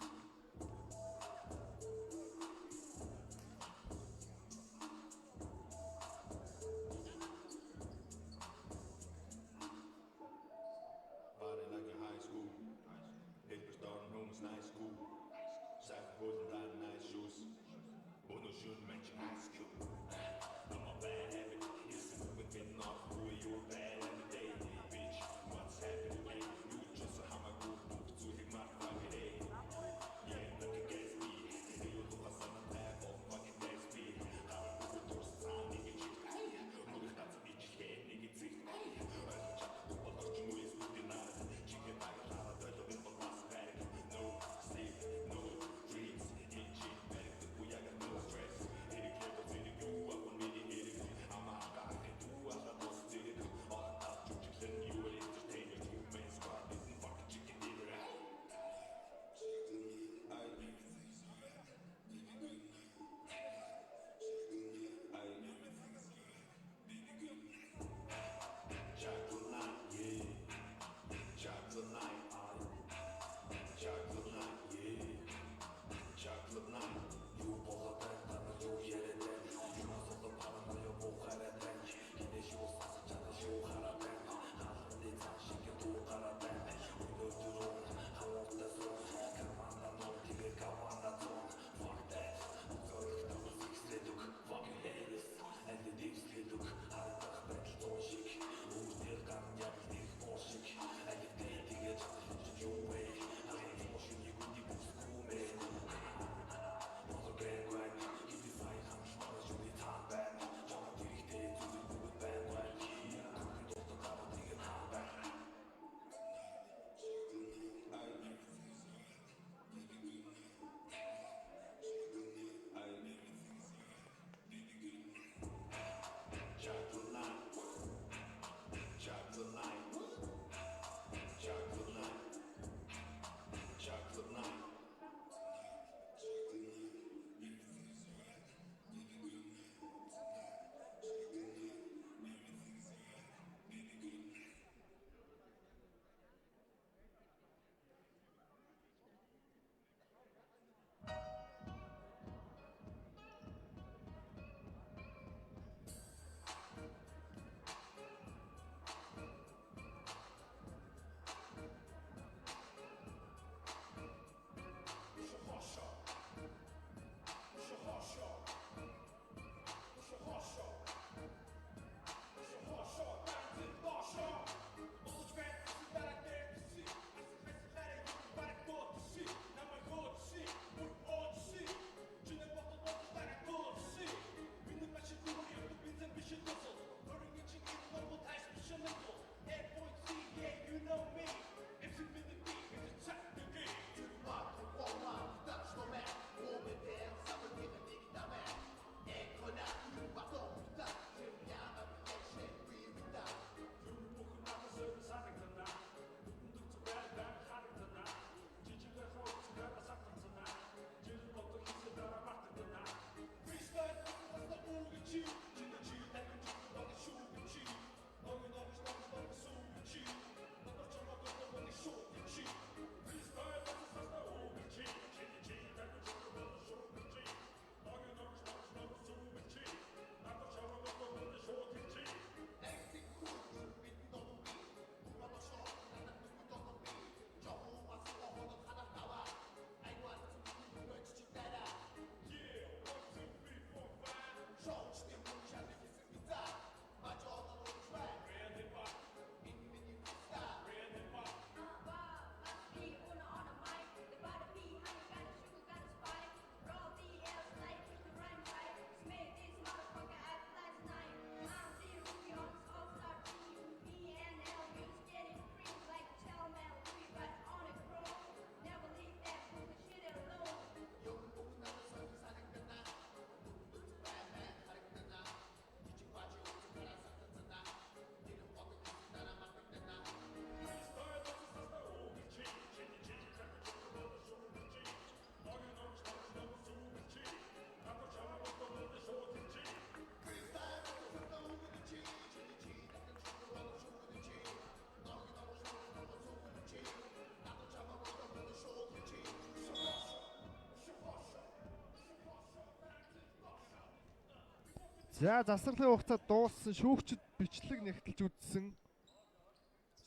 За засварлын хугацаа дууссан, шүүгчд бичлэг нэгтэлж үзсэн.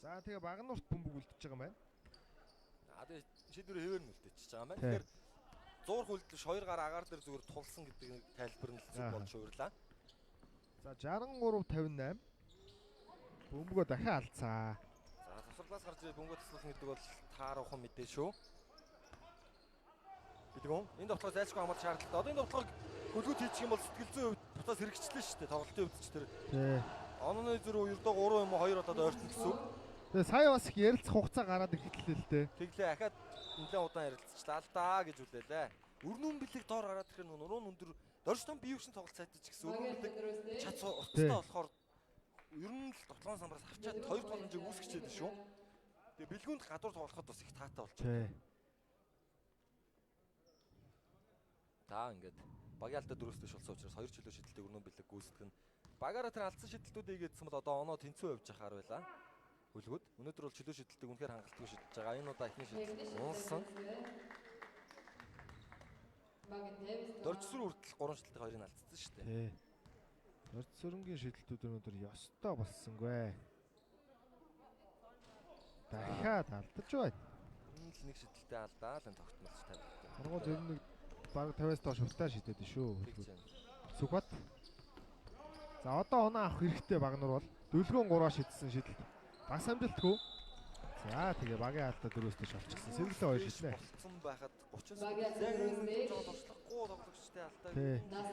За тэгээ Багнуурт бөмбөг үлдчихэж байгаа юм байна. Тэгээ шийдвэр хэвээр нь үлдчихэж байгаа юм байна. Тэгэхээр зуурх үлдэж 2 гар агаар дээр зүгээр тулсан гэдэг нэг тайлбар нь зөв болж шуурлаа. За 63-58. Бөмбөгөө дахин алдсан. За засварлаас гарч ирээд бөмбөг таслуулна гэдэг бол тааруухан мэдээ шүү. Бидгүн энэ тоглолт зайлшгүй хамгаалах шаардлагатай. Одоо энэ тоглолтыг хөлгөт хийчих юм бол сэтгэл зүйн хувьд бутаас хэрэгжлээ шүү дээ. Тоглолтын хувьд ч тэр. Тий. Онооны зэрэг ердөө 3 юм уу 2 удаад ойртон гэсэн үг. Тэгээ сая бас их ярилцах хугацаа гараад ирэхлээ л дээ. Тэглээ ахаад нэлээд удаан ярилцчихлаа л даа гэж үлээлээ. Өрнүүн бэлэг доор гараад ирэхээр нурууны өндөр доржтон биевшин тоглолт сайтай ч гэсэн өрнүүн бэлэг чад уцтай болохоор ер нь л дотлоон самбараас авчаад 2 боломжийг үүсгэчихэд шүү. Тэгээ бэлгүүнд гадуур тоглоход бас их таатай болчихсон. Та ингээд багийн алдаа дөрөвсдөж болсон учраас 2 чөлөө шидэлтийг өрнүүн бэлэг гүйцэтгэх нь багаараа тэр алдсан шидэлтүүдийг хийгээдсэн бол одоо оноо тэнцүү явж ахаар байлаа. Хөлгүүд өнөөдөр бол чөлөө шидэлтийг үнэхээр хангалттай шидэж байгаа. Энэ удаа ихний шидэлт ууссан. Дөржсүр хүртэл 3 шидэлтийн хоёрыг алдсан шүү дээ. Тий. Дөржсүрэнгийн шидэлтүүд өнөөдөр ёстой болсонгүй. Дахиад алдаж байна. Энэ л нэг шидэлтээ алдаа л энэ тогтмолч тавьдаг. Харгуул ер нь баг 50-аас доош хуртаар шидэд шүү. Сүхбат. За одоо оноо авах хэрэгтэй Багнуур бол дөлгөөн 3-аар шидсэн шидэлт. Бас амжилтгүй. За тэгээ багийн алдаа дөрөвсдөж олчихсан. Сэргэлэн 2 шиднэ. Болсон байхад 30 секунд туршлагагүй тоглогчтой алдаа. Ингээд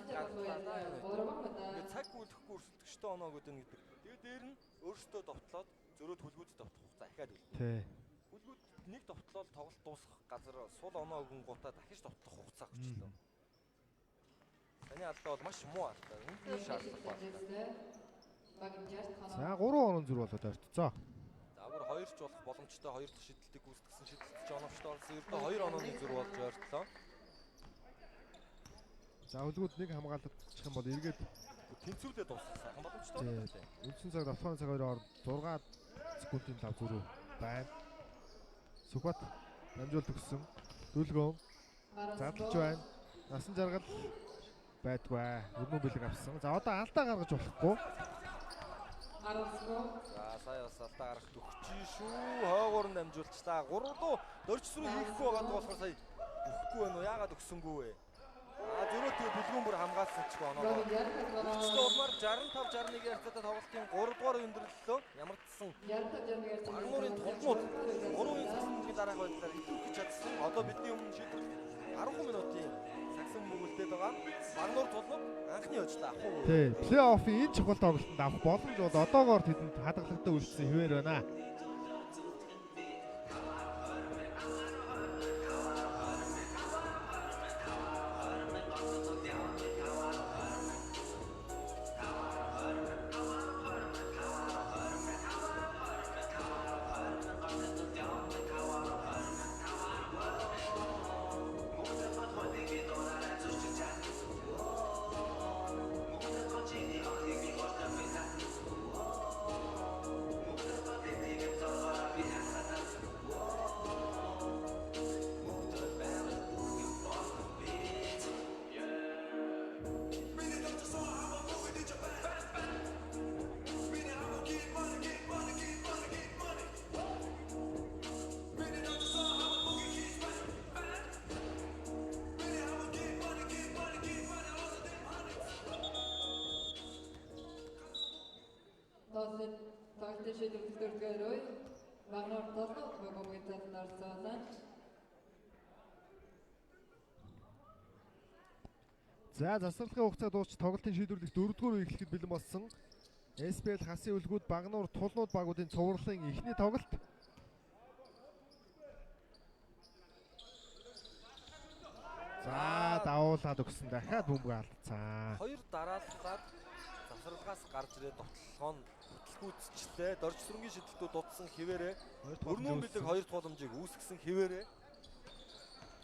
цаг үлдэхгүй өрсөлдөгчтэй оноо гэдэг нь гэдэг. Тэгээ дээр нь өөрөөсөө довтлоод зөрөөд хөлгүүд довтлох хугацаа ахаад үлдээ. Тий. Хөлгүүд нэг довтлол тоглолт дуусах газар сул оноо өгөн гутаа дахиж довтлох хугацаа өгчлөө. Таны алдаа бол маш муу алдаа. Үнэхээр шаардлага байна. За 3 оноо зүр болоод ойртцоо. За бүр 2 ч болох боломжтой 2 дахь шидэлтийг гүйцэтгэсэн шидэлтч оновчтой болсон. Ердөө 2 онооны зүр болж ойртлоо. За хөлгүүд нэг хамгаалчих юм бол эргээд тэнцвэрлээд дууссан. Боломжтой байна. Үндсэн цаг давтахын цаг 2-оор 6 секундын 5 зүрх байна. Сүхбат амжилт өгсөн. Дөлгөөн задлж байна. Насан жаргал байдгүй. Өрнүүн бэлэг авсан. За одоо алдаа гаргаж болохгүй. За сая бас алдаа гарах төгчий шүү. Хойгоор нь амжуулчлаа. 3 руу дөржс рүү хийхгүй байгаа болохоор сая өгөхгүй байна уу? Яагаад өгсөнгүй вэ? Зөрөө тэгээ бүлгүүн бүр хамгаалсан ч гоо оноо. Өчигдөр улмаар 65-61 ярцаатай тоглолтын 3 дугаар өндөрлөлөө ямар ч сан Багнуурын тулмууд 3-ын сагсангийн дараах байдлаар идэвхэж чадсан. Одоо бидний өмнө шийдвэр 13 минутын сагсан мөгөлдөд байгаа. Багнуур тулмууд анхны хожлоо авах уу? Тий, плей-оффын энэ чухал тоглолтод авах боломж бол одоогоор тэдэнд хадгалагтай үлдсэн хэвээр байна. Тоглолтын шийдвэр 4-р үе Багнуур толгой бөмбөгийн талд орцоолаа. За засварлахын хугацаа дуусч тоглолтын шийдвэрлэх 4-р үе эхлэхэд бэлэн болсон. SPL хасын үлгүүд Багнуур тулнууд багуудын цувралын эхний тоглолт. За давуулаад өгсөн дахиад бөмбөг алдсан. 2 дарааллаад засварлагаас гарч ирээд довтлогоо нь хөтлгүүдчлээ. Доржсүрэнгийн шидэлтүүд дутсан хэвээрээ. Өрнүүн бэлэг 2 боломжийг үүсгэсэн хэвээрээ.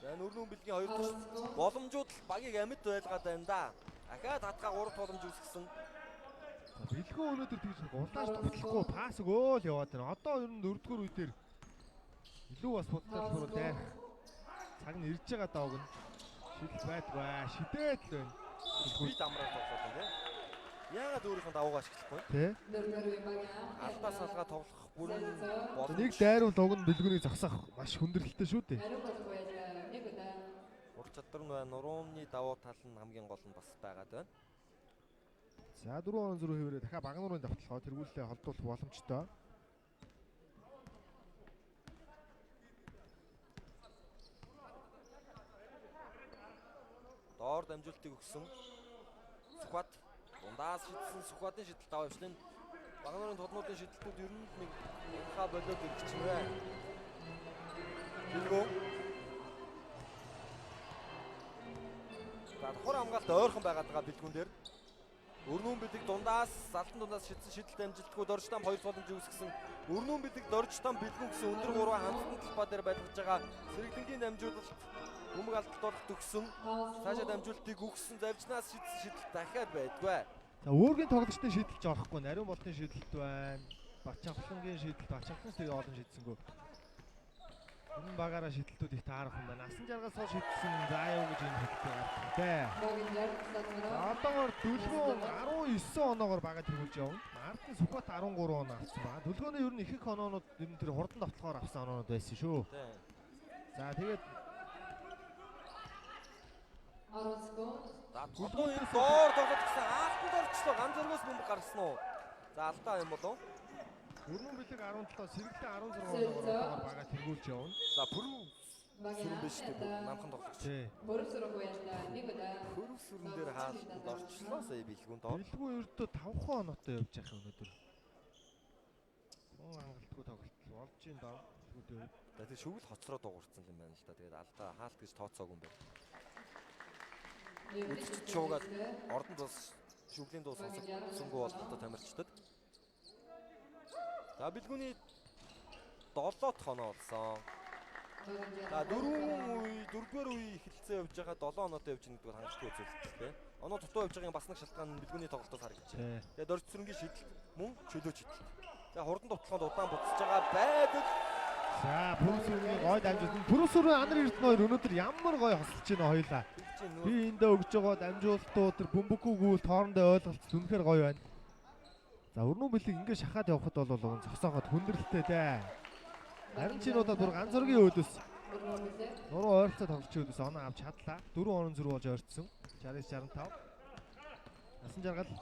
За өрнүүн бэлгийн 2 дахь боломжууд л багийг амьд байлгаад байна да. Дахиад хатгаа 3 боломж үүсгэсэн. Бэлгөө өнөөдөр тэгж гулааш тоглохгүй пас өгөөл яваад байна. Одоо ер нь 4-р үе дээр илүү бас бодлоор дайрах цаг нь ирж байгаа дааг нь шидэл байдгүй. Шидээд л байна. Би дамраад тоглоод байна. Яагаад өөрийнх нь давуугаа ашиглахгүй? Тэ. Дөрөвдүгээр багийн Алдаа салгаа тоглох бүрэн боломж. Нэг дайрвал уг нь бэлгүүнийг зогсоох маш хүндрэлтэй шүү дээ. хариу болох байлаа. Нэг удаа. Ур чадвар нь байна. Нурууны давуу тал нь хамгийн гол нь бас байгаад байна. За 4-6 хэвээрээ дахиад багнуурын давталгаа тэргүүлээ холдуулах боломжтой. Доор дамжуултыг өгсөн. Сүхбат дундаас шидсэн Сүхбатын шидэлт аваа явж байна. Багнуурын тоднуудын шидэлтүүд ер нь нэг хаа болоод ирчихвэ. Билгүү. За давхар хамгаалт ойрхон байгаад байгаа бэлгүүн дээр. Өрнүүн бэлэг дундаас салтан дундаас шидсэн шидэлт амжилтгүй дорж там 2 боломж үүсгэсэн. Өрнүүн бэлэг дорж там бэлгүүн гэсэн өндөр 3 хамтдан талбай дээр байлгаж байгаа. Сэргэлэнгийн дамжуулалт Бөмбөг алдалт болох төгсөн. Цаашаа дамжуултыг өгсөн завжнаас шидсэн шидэлт дахиад байдгүй. За өөргийн тоглогчдын шийдэлж орохгүй нариун болтын шийдэлт байна. Бачанхлангийн шийдэлт Бачанхлан тэгээ олон шийдсэнгөө. Энэ багаараа шийдэлтүүд их таарах юм байна. Насан жаргал сул шийдсэн зааяа гэж энэ хэлдэг байна. Багийн жаргалсаар Одоогоор Дүлгөөн 19 оноогоор бага тэргүүлж явна. Мартин Сүхбат 13 оноо авсан байна. Дүлгөөний ер нь их оноонууд ер нь тэр хурдан давталгаар авсан оноонууд байсан шүү. За тэгээд Ороско. За төлгөө энэ доор тоглож гисэн аалтанд орчлоо. Ганц зөргөөс бөмбөг гаргасан уу? За алдаа юм болов? Өрнөн бэлэг 17, сэргэлэн 16 оноогоор бага тэргүүлж явна. За пүрүү сүрэн биш үү? Намхан тоглогч. Бүрэн сүрэн байлаа. Нэг удаа. Пүрүү сүрэн дээр хаалтанд орчлоо сая бэлгүүн доор. Бэлгүү ердөө 5 оноотой явж байгаа юм өнөөдөр. Гон хангалтгүй тоглолт болж ин доо. Тэгээд шүгэл хоцроо дуурсан юм байна л да. Тэгээд алдаа хаалт гэж тооцоог юм байна. Үдчиц шуугаад ордонд бас шүглийн дуу сонсонгоо бололтой тамирчдад. За бэлгүүний 7 хоноо болсон. За 4-р үе эхэлцээ явж байгаа 7 оноотой явж байгаа гэдэг хангалттай үзүүлэлттэй. Оноо дутуу явж байгаа бас нэг шалтгаан нь бэлгүүний тоглолтоос харагдаж байна. Тэгээд дорж сүрэнгийн шийдэл мөн чөлөөж шийдэл. За хурдан дутлаханд удаан буцаж байгаа байдаг. За Пүрүсүрийн гой дамжуулсан. Пүрүсүрийн Анар Эрдэнэ хоёр өнөөдөр ямар гой хосолж байна хоёлаа. Би эндээ өгж байгаа дамжуулалтууд тэр бөмбөггүйгүүл хоорондоо ойлголт үнэхээр гоё байна. За өрнөн бэлэг ингээд шахаад явхад бол зогсооход хүндрэлтэй дээ. Харин ч энэ удаа бүр ганц зургийн өөдөөс нуруу ойролцоо тоглож өөдөөс оноо авч чадлаа. 4 онон зүрх болж ойрцсон. 60-65. Насан жаргал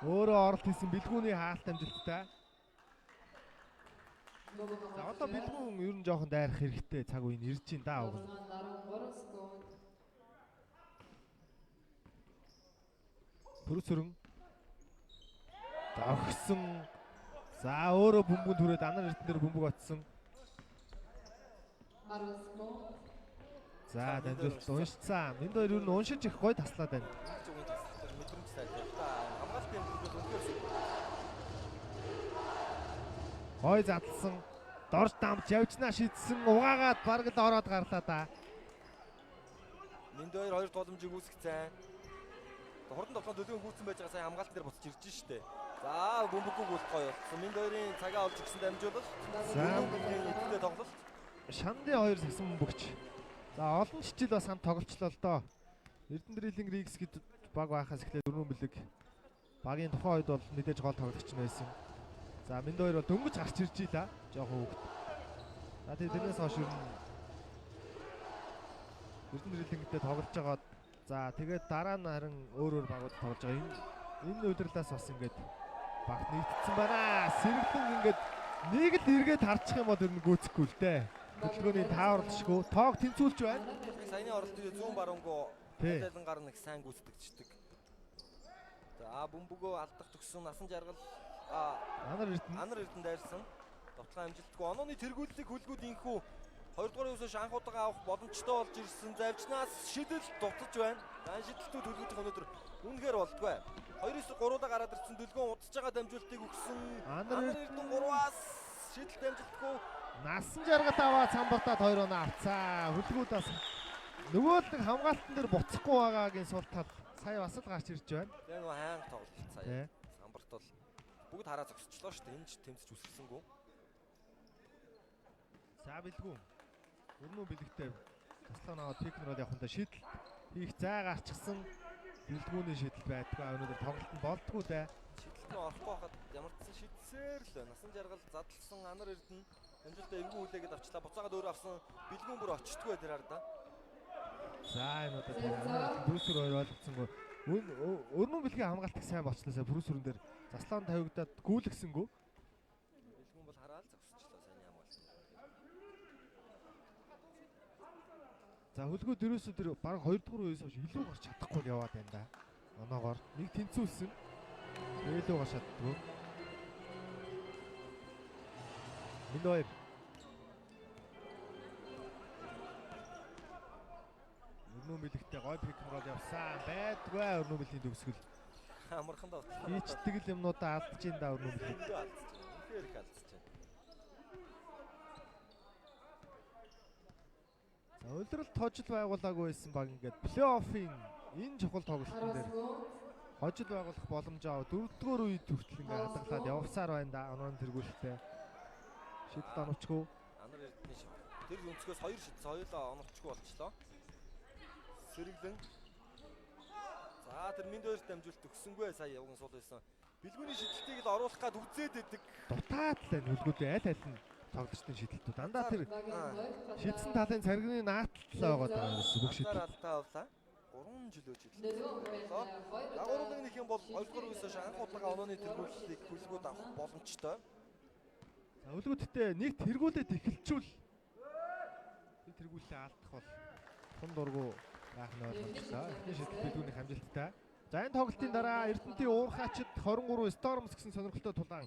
өөрөө оролт хийсэн бэлгүүний хаалт амжилттай. За одоо бэлгүүн ер нь жоохон дайрах хэрэгтэй цаг үе ирж байна даа уг. Пүрүсүрэн за огсон. За өөрөө бөмбөг түрээд Анар Эрдэнэ дээр бөмбөг отсон. За дамжуулалт уншицсан. Энд хоёр ер нь уншиж их гоё таслаад байна. Зүгийн таслалт мэдрэмж сайтай. Хамгаалтын төлөвлөлт өндөр. Гой задлсан. Дорж дамж явжнаа шийдсэн. Угаагаад бараг л ороод гарлаа да. Минд хоёр боломжийг үүсгэсэн. Хурдан тоглоод дөлгөө гүйцэн байж байгаа сайн хамгаалтан дээр буцаж ирж штэ. За бөмбөггүй гол гоё болсон. Минд хоёрын цагаа олж өгсөн дамжуулал. За эдгээр тоглолт. Шандын хоёр сагсан бөмбөгч. За олон жижил бас хамт тоглолцлоо л доо. Эрдэнэ дрэлийн Рикс гэдэг баг байхаас эхлээд өрнөн бэлэг багийн тухайн үед бол мэдээж гол тоглогч нь байсан. За минд хоёр бол дөнгөж гарч ирж ийла. Жохон хөвгт. За тэгээд тэрнээс хойш Эрдэнэ дрэлийн тоглож байгаа. За тэгээд дараа нь харин өөр багууд тоглож байгаа. Энэ удирлаас бас ингээд багт нэгдсэн байна. Сэргэлэн ингээд нэг л эргээд харчих юм бол тэр нь гүцэхгүй л дээ. Хөдөлгөөний тааварлшгүй тоог тэнцүүлж байна. Саяны оролтын зүүн баруунгүй хайлан гар нэг сайн гүйцэтгэждэг. За бөмбөгөө алдах төгсөн насан жаргал Анар Эрдэнэ дайрсан. Довтлогоо амжилтгүй онооны тэргүүллийг хөлгүүд инхүү 2 дугаар үеэс анхудагаа авах боломжтой болж ирсэн. Завжнаас шидэл дутаж байна. Дан шидэлтүүд хөлгүүдийн өнөөдөр үнэхээр болдгоо. 2-9-3-аа гараад ирсэн дөлгөөн удаж байгаа дамжуултыг өгсөн. Анар Эрдэнэ 3-аас шидэлт амжилтгүй. Насан жаргал аваа цамбартаад 2 оноо авцаа. Хөлгүүдээс нөгөө л нэг хамгаалтан дээр буцахгүй байгаагийн сул тал сая бас л гарч ирж байна. Тэгээ нөгөө хайнг тоглолт сая. Самбарт бол бүгд хараа зогсчлоо шүү дээ. Энд ч тэмцэж үсгэсэнгүү. За бэлгүү. Өрнөө бэлэгтэй таслан аваад технорол явахында шийдэл хийх зай гарчихсан. бэлгүүний шийдэл байдгүй. Өнөөдөр тоглолт нь болдгүй дээ. Шийдэлт нь орохгүй хахад ямар ч шийдсээр л байна. Насан жаргал задлсан Анар Эрдэнэ амжилттай эвгүй хүлээгээд авчлаа. Буцаагаад өөр авсан бэлгүүн бүр очтдгүй байдраар да. За энэ удаа Брюсүр хоёр ойлгоцсонгүй. Өрнөн бэлгийн хамгаалт их сайн болчихлоо. Брюсүрэн дээр заслаан тавигдаад гүйлгсэнгүү. Бэлгүүн бол хараал зогсчихлоо сайн юм болсон. За хөлгүүд ерөөсөө тэр баг 2 дугаар үеэс хойш илүү гарч чадахгүй л яваад байна да. Оноогоор нэг тэнцүүлсэн. Илүү гарч чаддгүй. Миноер. Өрнөн бэлэгтэй гой пикмрол явсан. Байдгүй өрнөн бэлгийн төгсгөл. Амархан давтал. Хийчдэг л юмнуудаа алдаж ин да өрнөн бэлэг. Тэгэхээр их алдаж байна. За улиралд хожил байгуулаагүй байсан баг ингээд плей-оффын энэ чухал тоглолтын дээр хожил байгуулах боломж аваа 4-р үед хүртэл ингээд хадгалаад явсаар байна да. Онооны тэргүүлэлтэй. Шийдэл оновчгүй. Анар Эрдэнэ тэр өнцгөөс 2 шидсэн хоёулаа оновчгүй болчихлоо. Сэргэлэн. За тэр Миндойрт дамжуулт өгсөнгүй сая явган суул байсан. Бэлгүүний шидэлтийг л оруулах гад үзээд идэг. Дутаад л энэ хөлгүүдээ аль аль нь тоглолтын шийдэлтүүд. Дандаа тэр шийдсэн талын царгины нааталтай байгаа даа ерөөсөө бүх шийдэл. Алдаа авлаа. 3 жил өж шидэлтэй. Дагуурлын нэг юм бол 2 дугаар үеэс хойш анх удаага онооны тэргүүлэлтийг хүлгүүд авах боломжтой. За хөлгүүдтэй нэг тэргүүлээд эхэлчүүл. Тэр тэргүүлээ алдах бол тун дургу байх нь ойлгомжтой. Эхний шийдэл бэлгүүний хамжилттай. За энэ тоглолтын дараа Эрдэнэтийн уурхаачид 23 Storms гэсэн сонирхолтой тулаан.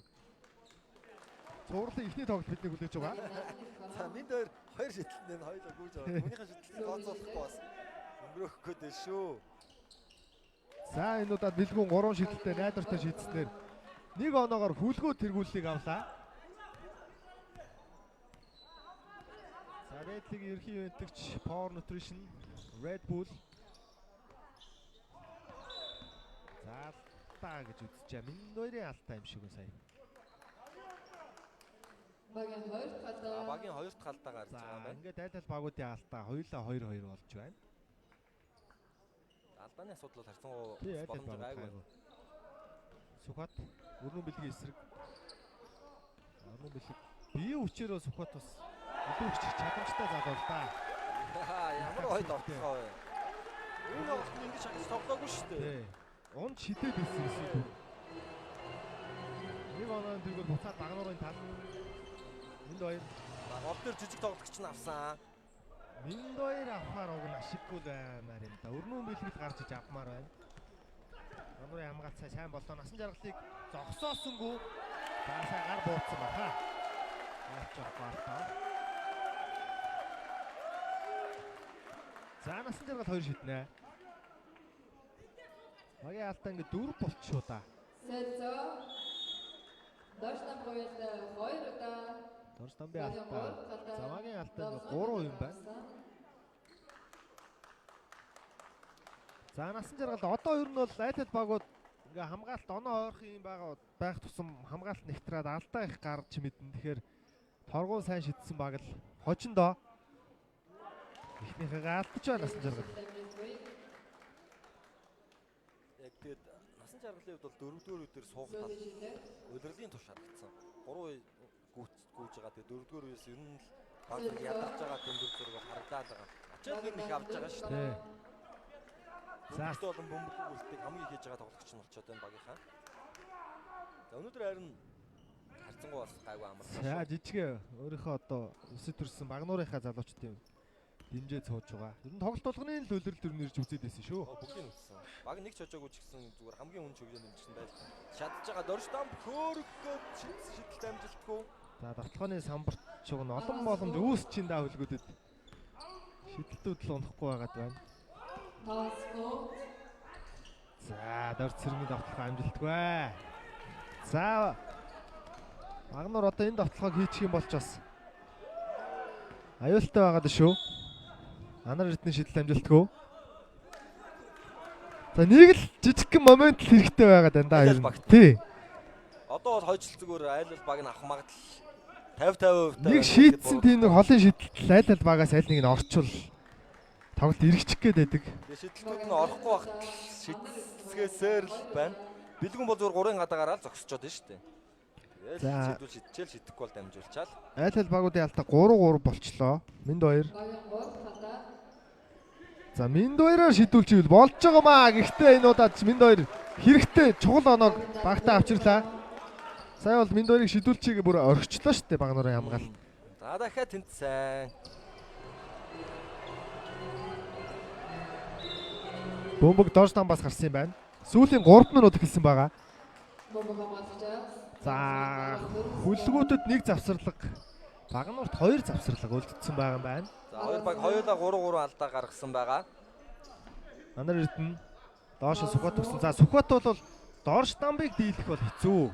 Цувралын эхний тоглолт бидний хүлээж байгаа. За Миндойр 2 шидэлтэн энэ хоёулаа гүйж аваад түүнийхээ шидэлтийг тооцоолохгүй бас өнгөрөөх гээд байна шүү. За энэ удаад бэлгүүн 3 шидэлтэй найдвартай шийдснээр нэг оноогоор хүлгөө тэргүүллийг авлаа. За Red League ерхий ивэнтгч Power Nutrition Red Bull. За алдаа гэж үзчихээ. Миндойрын алдаа юм шиг үү сая. Багийн хоёрт халдаа. Багийн хоёрт халдаа гарч байгаа байна. Ингээд айл багуудын алдаа хоёулаа 2-2 болж байна. Алдааны асуудал бол харьцангуй боломж гайгүй. Сухат өрнөн бэлгийн эсрэг. Өрнөн бэлэг бие хүчээрөө Сухат бас илүү их чадамжтай залуу л да. Ямар хойд ортлоо вэ? Энэ тоглолт ингэж шагнаж тоглоогүй шүү дээ. Унд шидэд ирсэн эсвэл нэг оноо тэргээр буцаад багнуурын тал. Миндойр гол дээр жижиг тоглогч нь авсан. Миндойр авахаар уг нь ашиггүй баймаар юм да. Өрнөн бэлгэд гарч иж авмаар байна. Онорын хамгаалцаа сайн болоо. Насан жаргалыг зогсоосонгүй. Таасаа гар бууцсан баха. Яач аваартаа. За насан жаргал 2 шиднэ. Магийн алдаа ингэ 4 болчихоо да. Сэцо. Дашна проект 2 удаа. Дорстамби алдаа. За магийн алдаа 3 юм байна. За насан жаргал одоо ер нь бол айл багууд ингээ хамгаалт оноо ойрхон юм байх тусам хамгаалт нэгтрээд алдаа их гарч мэднэ. Тэгэхээр торгуун сайн шидсэн баг л хожиндоо ихнийхээ алдаж байна насан жаргал. Яг тэгээд насан жаргалын хувьд бол 4-р үеэр суух тал удирдлын туш харагдсан. 3 үе гүйж байгаа. Тэгээд 4-р үеэс ер нь баг ядарч байгаа тэмдэг зураг харагдаад байгаа. Ачаал нэг авч байгаа шүү дээ. За болон бөмбөг үлддэг хамгийн хийж байгаа тоглогч нь болчиход байна багийнхаа. За өнөөдөр харин харьцангуй бас гайгүй амарсан. За жижигэ өөрийнхөө одоо өсөд төрсэн багнуурынхаа залуучдын дэмжээ цууж байгаа. Ер нь тоглолт болгоны л үлрэл төрнөрж үзээд байсан шүү. Бүгдийг үтсэн. Баг нэг ч хожоогүй ч гэсэн зүгээр хамгийн үн чөглөө нэмчихсэн байж шатж байгаа Дорштам хөөргөд шидэлт амжилтгүй. За давталгааны самбарт чуг нь олон боломж үүсч ин да хөлгүүдэд. Шидэлтүүд л унахгүй байгаад байна. За дорд цэргийн давталгаа амжилтгүй. За Магнуур одоо энэ давталгааг хийчих юм болж бас аюултай байгаад шүү. Анар Эрдэнэ шидэл амжилтгүй. За нэг л жижигхэн момент л хэрэгтэй байгаад байна да ер нь. Тий. Одоо бол хойжил зүгээр айл баг нь авах магадлал 50-50%. Нэг шийдсэн тийм нэг холын шидэлт айл багаас аль нэг нь орчвол тоглолт эргэчих гээд байдаг. Тэгээ шидэлтүүд нь орохгүй багт шидэлцгээсээр л байна. Бэлгүн бол зүгээр 3 гадаагаар л зогсчод байна шүү дээ. За. Тэгэл шидчихэл шидэхгүй бол дамжуулчаал. Айл ал багуудын алдаа 3-3 болчлоо. Минд 2. За Минд 2-оор шидүүлчихвэл болж байгаамаа. Гэхдээ энэ удаад Минд 2 хэрэгтэй чухал оноог багтаа авчирлаа. Сая бол Минд 2-ыг шидүүлчихээ бүр орхичлоо шүү дээ баг нарын хамгаалалт. За дахиад тэнцсэн. Бөмбөг доош тамбаас гарсан юм байна. Сүүлийн 3 минут эхэлсэн байгаа. За хүлгүүдэд 1 завсарлага, багнуурт 2 завсарлага үлдсэн байгаа юм байна. За хоёр баг хоёулаа 3-3 алдаа гаргасан байгаа. Манар Эрдэнэ доош Сүхбат өгсөн. За Сүхбат бол доош дамбыг дийлэх бол хэцүү.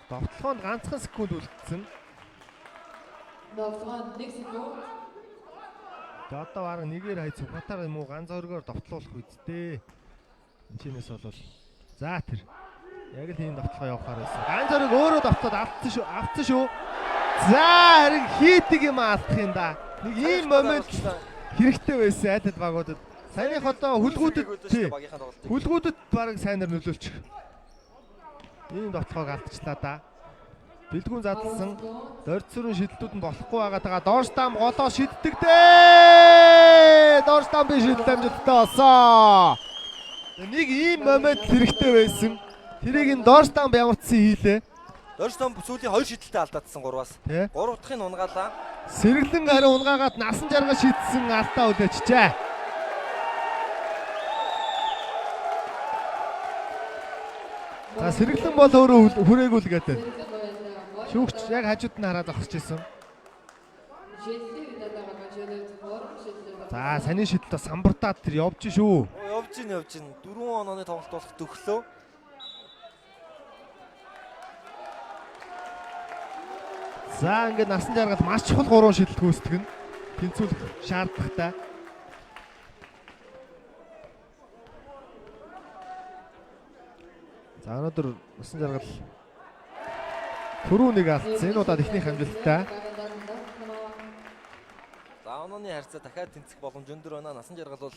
Довтлогоонд ганцхан секунд үлдсэн. Одоо бараг нэгээр хай Сүхбатаар юм уу ганц өргөөр довтлуулах үсттэй. Чинээс бол за тэр яг л тийм довтлогоо явахаар байсан. Ганц өрг өөрөө довтлоод авцсан шүү. За харин хийдэг юм алдах юм да. Нэг ийм момент хэрэгтэй байсан айлд багуудад. Саяных одоо хүлгүүдэд бараг сайнаар нөлөөлчих. Ийм довтлогоог алдчихлаа да. Бэлгүүн задлсан. Дорцрын шидэлтүүд нь болохгүй байгаа. Дорш дам голоо шиддэг дээ. Дорш дамбын шидэл амжилттай болсон. Нэг ийм момент хэрэгтэй байсан. Тэрийг нь дорш дамб ямарчсан хийлээ. Дорш дамб сүүлийн 2 шидэлтэй алдаадсан 3-аас. 3 дахьыг нь унгаалаа. Сэргэлэн харин унгаагаад насан жаргал шийдсэн алдаа үлээчихжээ. За сэргэлэн бол өөрөө хүрээгүүлгээд байна. Шүүгч яг хажууд нь хараад огсож ирсэн. За саний шидэлт самбартаад тэр явж шүү. Явж ийн. 4 онооны тоглолт болох төглөө. За ингээд насан жаргал маш чухал 3 шидэлт гүйцэтгэн. Тэнцүүлэх шаардлагатай. За өнөөдөр насан жаргал түрүү нэг алдсан. Энэ удаад ихний хамжилттай. За онооны харьцаа дахиад тэнцэх боломж өндөр байна. Насан жаргал бол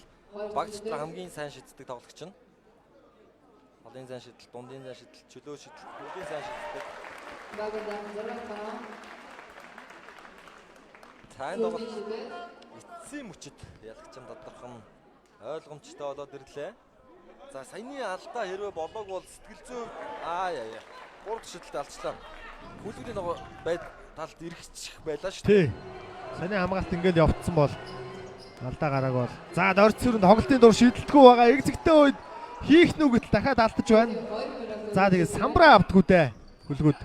багц дотор хамгийн сайн шиддэг тоглогч нь. Холын сайн шидэл, дундын сайн шидэл, чөлөө шидэл, бүлийн сайн шиддэг. Сайн тоглолт эцсийн мөчөд ялгчим тодорхон ойлгомжтой болоод ирлээ. За саяны алдаа хэрвээ болоог бол сэтгэл зүй яа. 3 шидэлт алчлаа. Хүлгүүний нөгөө талд эргэчих байлаа шүү Тий. дээ. Саяны хамгаалт ингээд явцсан бол алдаа гарааг бол. За дорцрын тоглолтын дур шидэлтгүй байгаа. Экзэгтэй үед хийх нүг гэтэл дахиад алдаж байна. За тэгээд самбраа авдггүй дээ. Хүлгүүд.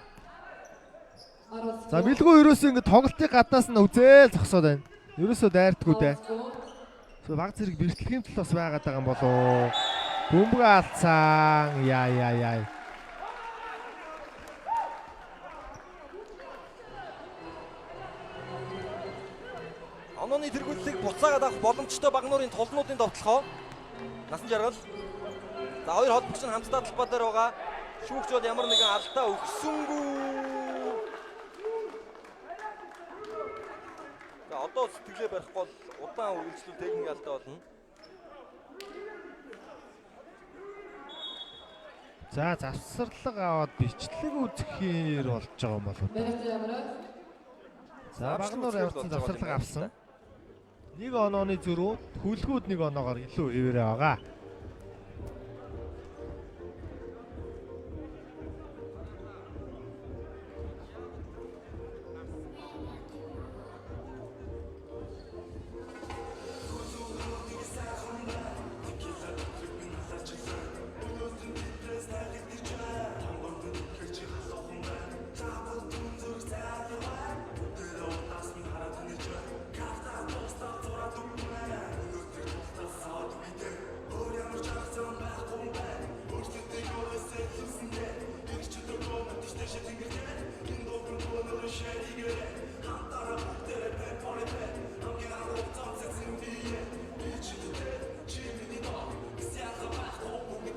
За бэлгүү ерөөсөө ингэ тоглолтын гаднаас нь үзээл зогсоод байна. Ерөөсөө дайрдаггүй дээ. Баг зэрэг бэрхлэхийн тал бас байгаад байгаа юм болоо. Бөмбөг алдсан. Яа. Онооны тэргүүллийг буцаагаад авах боломжтой багнуурын толнуудын довтлохоо. Насан жаргал. За хоёр холбогч нь хамтдаа талбай дээр байгаа. Шүүгч бол ямар нэгэн алдаа өгсөнгүй. За одоо сэтгэлээ барихгүй бол удаан үргэлжлүүл техник алдаа болно. За завсарлага аваад бичлэг үзэхээр болж байгаа юм болов. За багнуур явсан завсарлага авсан. Нэг онооны зөрүү хүлгүүд нэг оноогоор илүү хэвээрээ байгаа.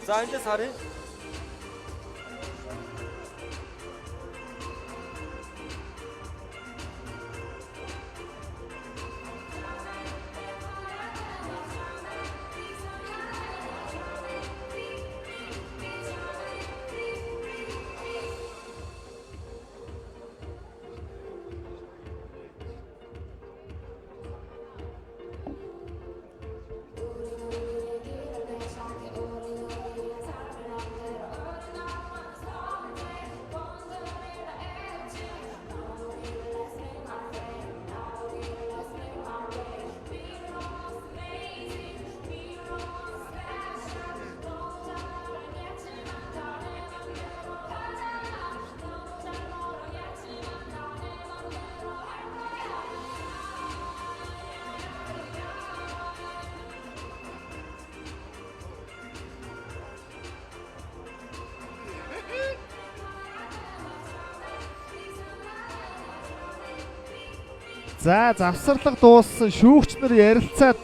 За эндээс харъя. За завсарлага дууссан шүүгч нар ярилцаад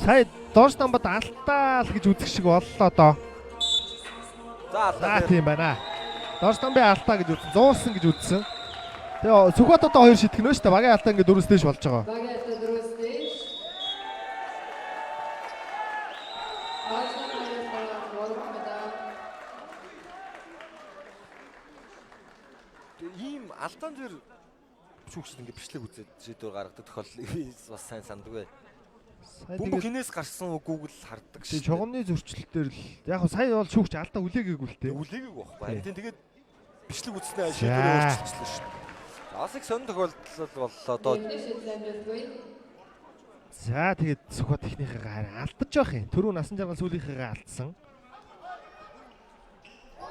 сая доош тамбад алдаа л гэж үзэх шиг боллоо доо. За тийм байна. Доош тамбын алдаа гэж үзсэн. 100 гэж үзсэн. Тэгээ Сүхбат одоо 2 шитгэнэ шүү дээ. Багийн алдаа ингээд 4-өөс дээш болж байгаа. Багийн алдаа 4-өөс дээш. Ийм алдаан дээр шүүгчд ингээд бичлэг үзээд шийдвэр гаргадаг тохиолдлыг би бас сайн санддаг. Бөмбөг хинээс гарсан үгүйг л хардаг шүү. Чугамны зөрчлөлтөөр л яг сая бол шүүгч алдаа үлээгээгүй л дээ. Үлээгээгүй байхгүй. Тэгээд бичлэг үзснээр шийдвэр өөрчилчихлээ шүү. Бас их сонир тохиолдол боллоо одоо. За тэгээд Сүхбат техникийн алдаж байх юм. Түрүү насан жаргал сүүлийнхээ алдсан.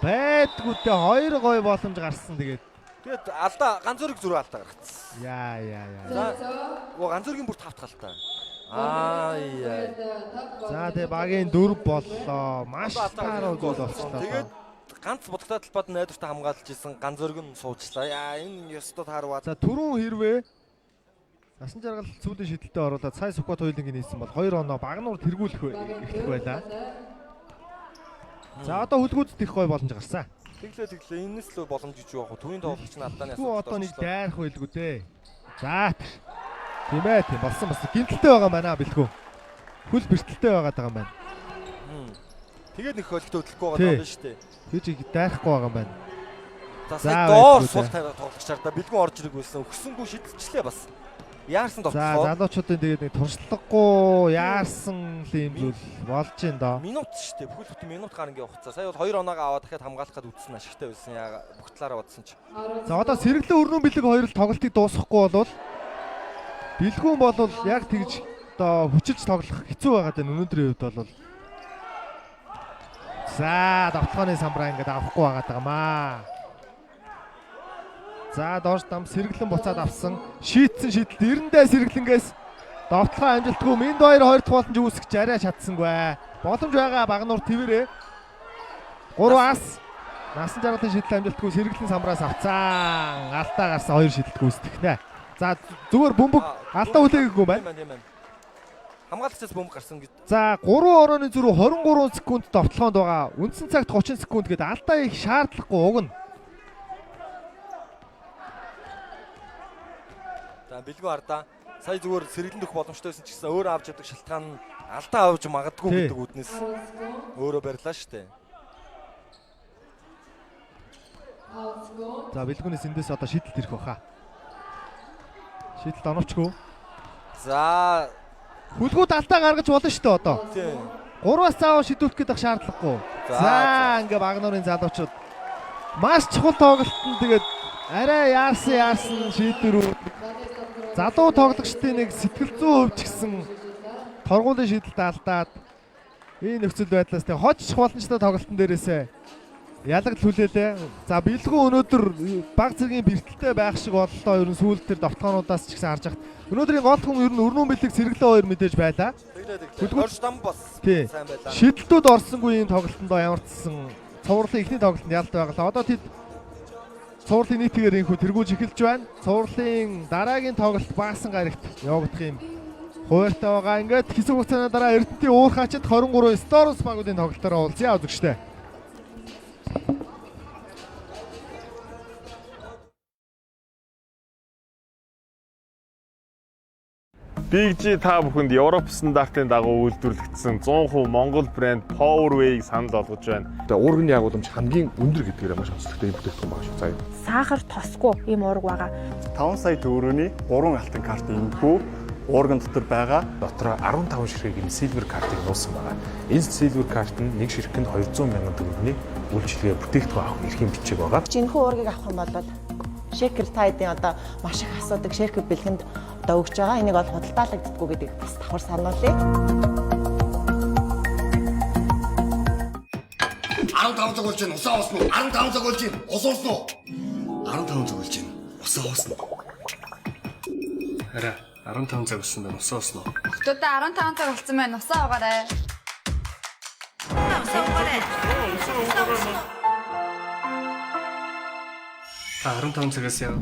Байдгүйтэй 2 гой боломж гарсан тэгээд. Тэгээд алдаа ганц зөрөг зүрх алдаа гаргацсан. Яа. Ганц зөргийн бүр тавтах алдаа. За тэгээ багийн 4 боллоо. Маш тааруу гол болчихлоо. Тэгээд ганц бодогтой талбайд найдвартай хамгаалж исэн ганц зөрг нь суучлаа. Энэ ёстой таарваа. За түрүүн хэрвээ насан жаргал сүүлийн шидэлтэд оруулаад сая Сүхбат хоёулангийн нээсэн бол 2 оноо багнуур тэргүүлэх их байлаа. За одоо хөлгүүд их гой боломж гарсан. Тэглээ энэс л боломж гэж юу яг төвийн тоглолч нь алдааны асуулт. Одоо нэг дайрах байлгүй дээ. За тийм ээ тийм болсон. Гинтэлтэй байгаа маа бэлгүү. Хөл бэртэлтэй байгаа даа маань. Тэгээд нэг хөлтөө хөдлөхгүй байгаа юм шүү дээ. Тэгж дайрахгүй байгаа юм байна. За доор сул тавиад тоглогчаар да бэлгүүн орж ирэх байсан. Өгсөнгөө шидэлчлээ бас. Яарсан тоглолоо. За залуучуудын тэгээд нэг туршлагагүй яарсан л юм зүйл болж байна доо. Минут шүү дээ. Бүхэл бүтэн минут гар ингээ явахцаа. Сая бол 2 оноогоо аваад дахиад хамгаалах гээд үтсэн ашигтай байсан. Яа бүх талаараа бодсон ч. За одоо сэргэлэн өрнөн бэлэг хоёр л тоглолтыг дуусгахгүй болвол бэлгүүн бол яг тэгж одоо хүчилж тоглох хэцүү байгаад байна өнөөдрийн үед бол. За давталгааны самбраа ингээд авахгүй байгаад байгаамаа. За доош там сэргэлэн буцаад авсан. Шийтсэн шидэлт эрэндээ сэргэлэнгээс давталгаа амжилтгүй минд 2 дахь боломж үүсгэж арай чадсангүй. Боломж байгаа багнуур твэрээ. 3 ас насан жаргалын шидэлт амжилтгүй сэргэлэн самбраас авцсан. Алдаа гарсан 2 шидэлт гүйцэтгэнэ. За зүгээр бөмбөг алдаа үлээгээгүй байна. Хамгаалагчаас бөмбөг гарсан гэж. За 3 орооны зүрх 23 секунд давталгаанд байгаа. Үндсэн цагт 30 секунд гээд алдаа их шаардлагагүй уг нь. За бэлгүү ардаа сая зүгээр сэргэлэн дөх боломжтой байсан ч гэсэн өөрөө авч ядаг шалтгаан нь алдаа авч магадгүй гэдэг үднэс өөрөө барьлаа штэ. За бэлгүүнээс эндээс одоо шийдэлт ирэх баха. Шийдэлт оновчгүй. За хүлгүүд алдаа гаргаж болно шүү дээ одоо. Тийм. 3-аас заавал шийдвэрлэх гэдэг шаардлагагүй. За ингээ багнуурын залуучууд маш чухал тоглолтод тэгээд арай яарсан шийдвэрүүд залуу тоглогчдын нэг сэтгэл зүйн хувьд ч гэсэн торгуулийн шийдэлд алдаад энэ нөхцөл байдлаас тэг хожих боломжтой тоглолтын дээрээсээ ялагд хүлээлээ. За бэлгүү өнөөдөр баг зэргийн бэртэлтэй байх шиг боллоо. Ер нь сүүлд тэр давталгаануудаас ч гэсэн харж хахад өнөөдрийн гол хүн ер нь өрнөн бэлэг сэргэлэн хоёр мэдээж байлаа. Хөдөлгөөн там бас сайн байлаа. Шидэлтүүд орсонгүй энэ тоглолтонд ямар ч гэсэн цувралын ихний тоглолтод ялт байгалаа. Одоо тэд цувралын нийтгээр инхүү тэргүүлж эхэлж байна. Цувралын дараагийн тоглолт баасан гарагт явагдах юм. Хуваартай байгаа. Ингээд хэсэг хугацааны дараа Эрдэнэтийн уурхаачид 23 Сторос багуудын тоглолтоор уулзъя үзэгчтэй. BG та бүхэнд Европ стандартын дагуу үйлдвэрлэгдсэн 100% Монгол брэнд Powerway-г санал болгож байна. Уурганы агуулмж хамгийн өндөр гэдгээр маш онцлогтой юм бүтээгдэхүүн байгаа шүү. За Сахар тосгүй ийм уурга байгаа. 5 сая төгрөгийн 3 алтан карт энэхүү уурган дотор байгаа. дотроо 15 ширхгийн silver картыг нуусан байгаа. Энэ silver карт нь нэг ширхэнд 200 мянган төгрөгийн үйлчилгээ бүтээгдэхүүн авах эрхийн бичиг байгаа. Жинхэнэ уургийг авах юм бол шекер тайдын одоо маш их асуудаг шекер бэлгэнд одоо өгч байгаа. Энийг бол худалдаалагддаггүй гэдгийг бас давхар сануулъя. 15 цаг болж байна. Усаа уусан уу? 15 цаг болж байна. Ус уусан уу? 15 цаг болж байна. Усаа уусан уу? Хараа 15 цаг болсон байна. Усаа уусан уу? Охтуудаа 15 цаг болсон байна. Усаа уугаарай. Усаа уугаарай. Та 15 цагаас яа.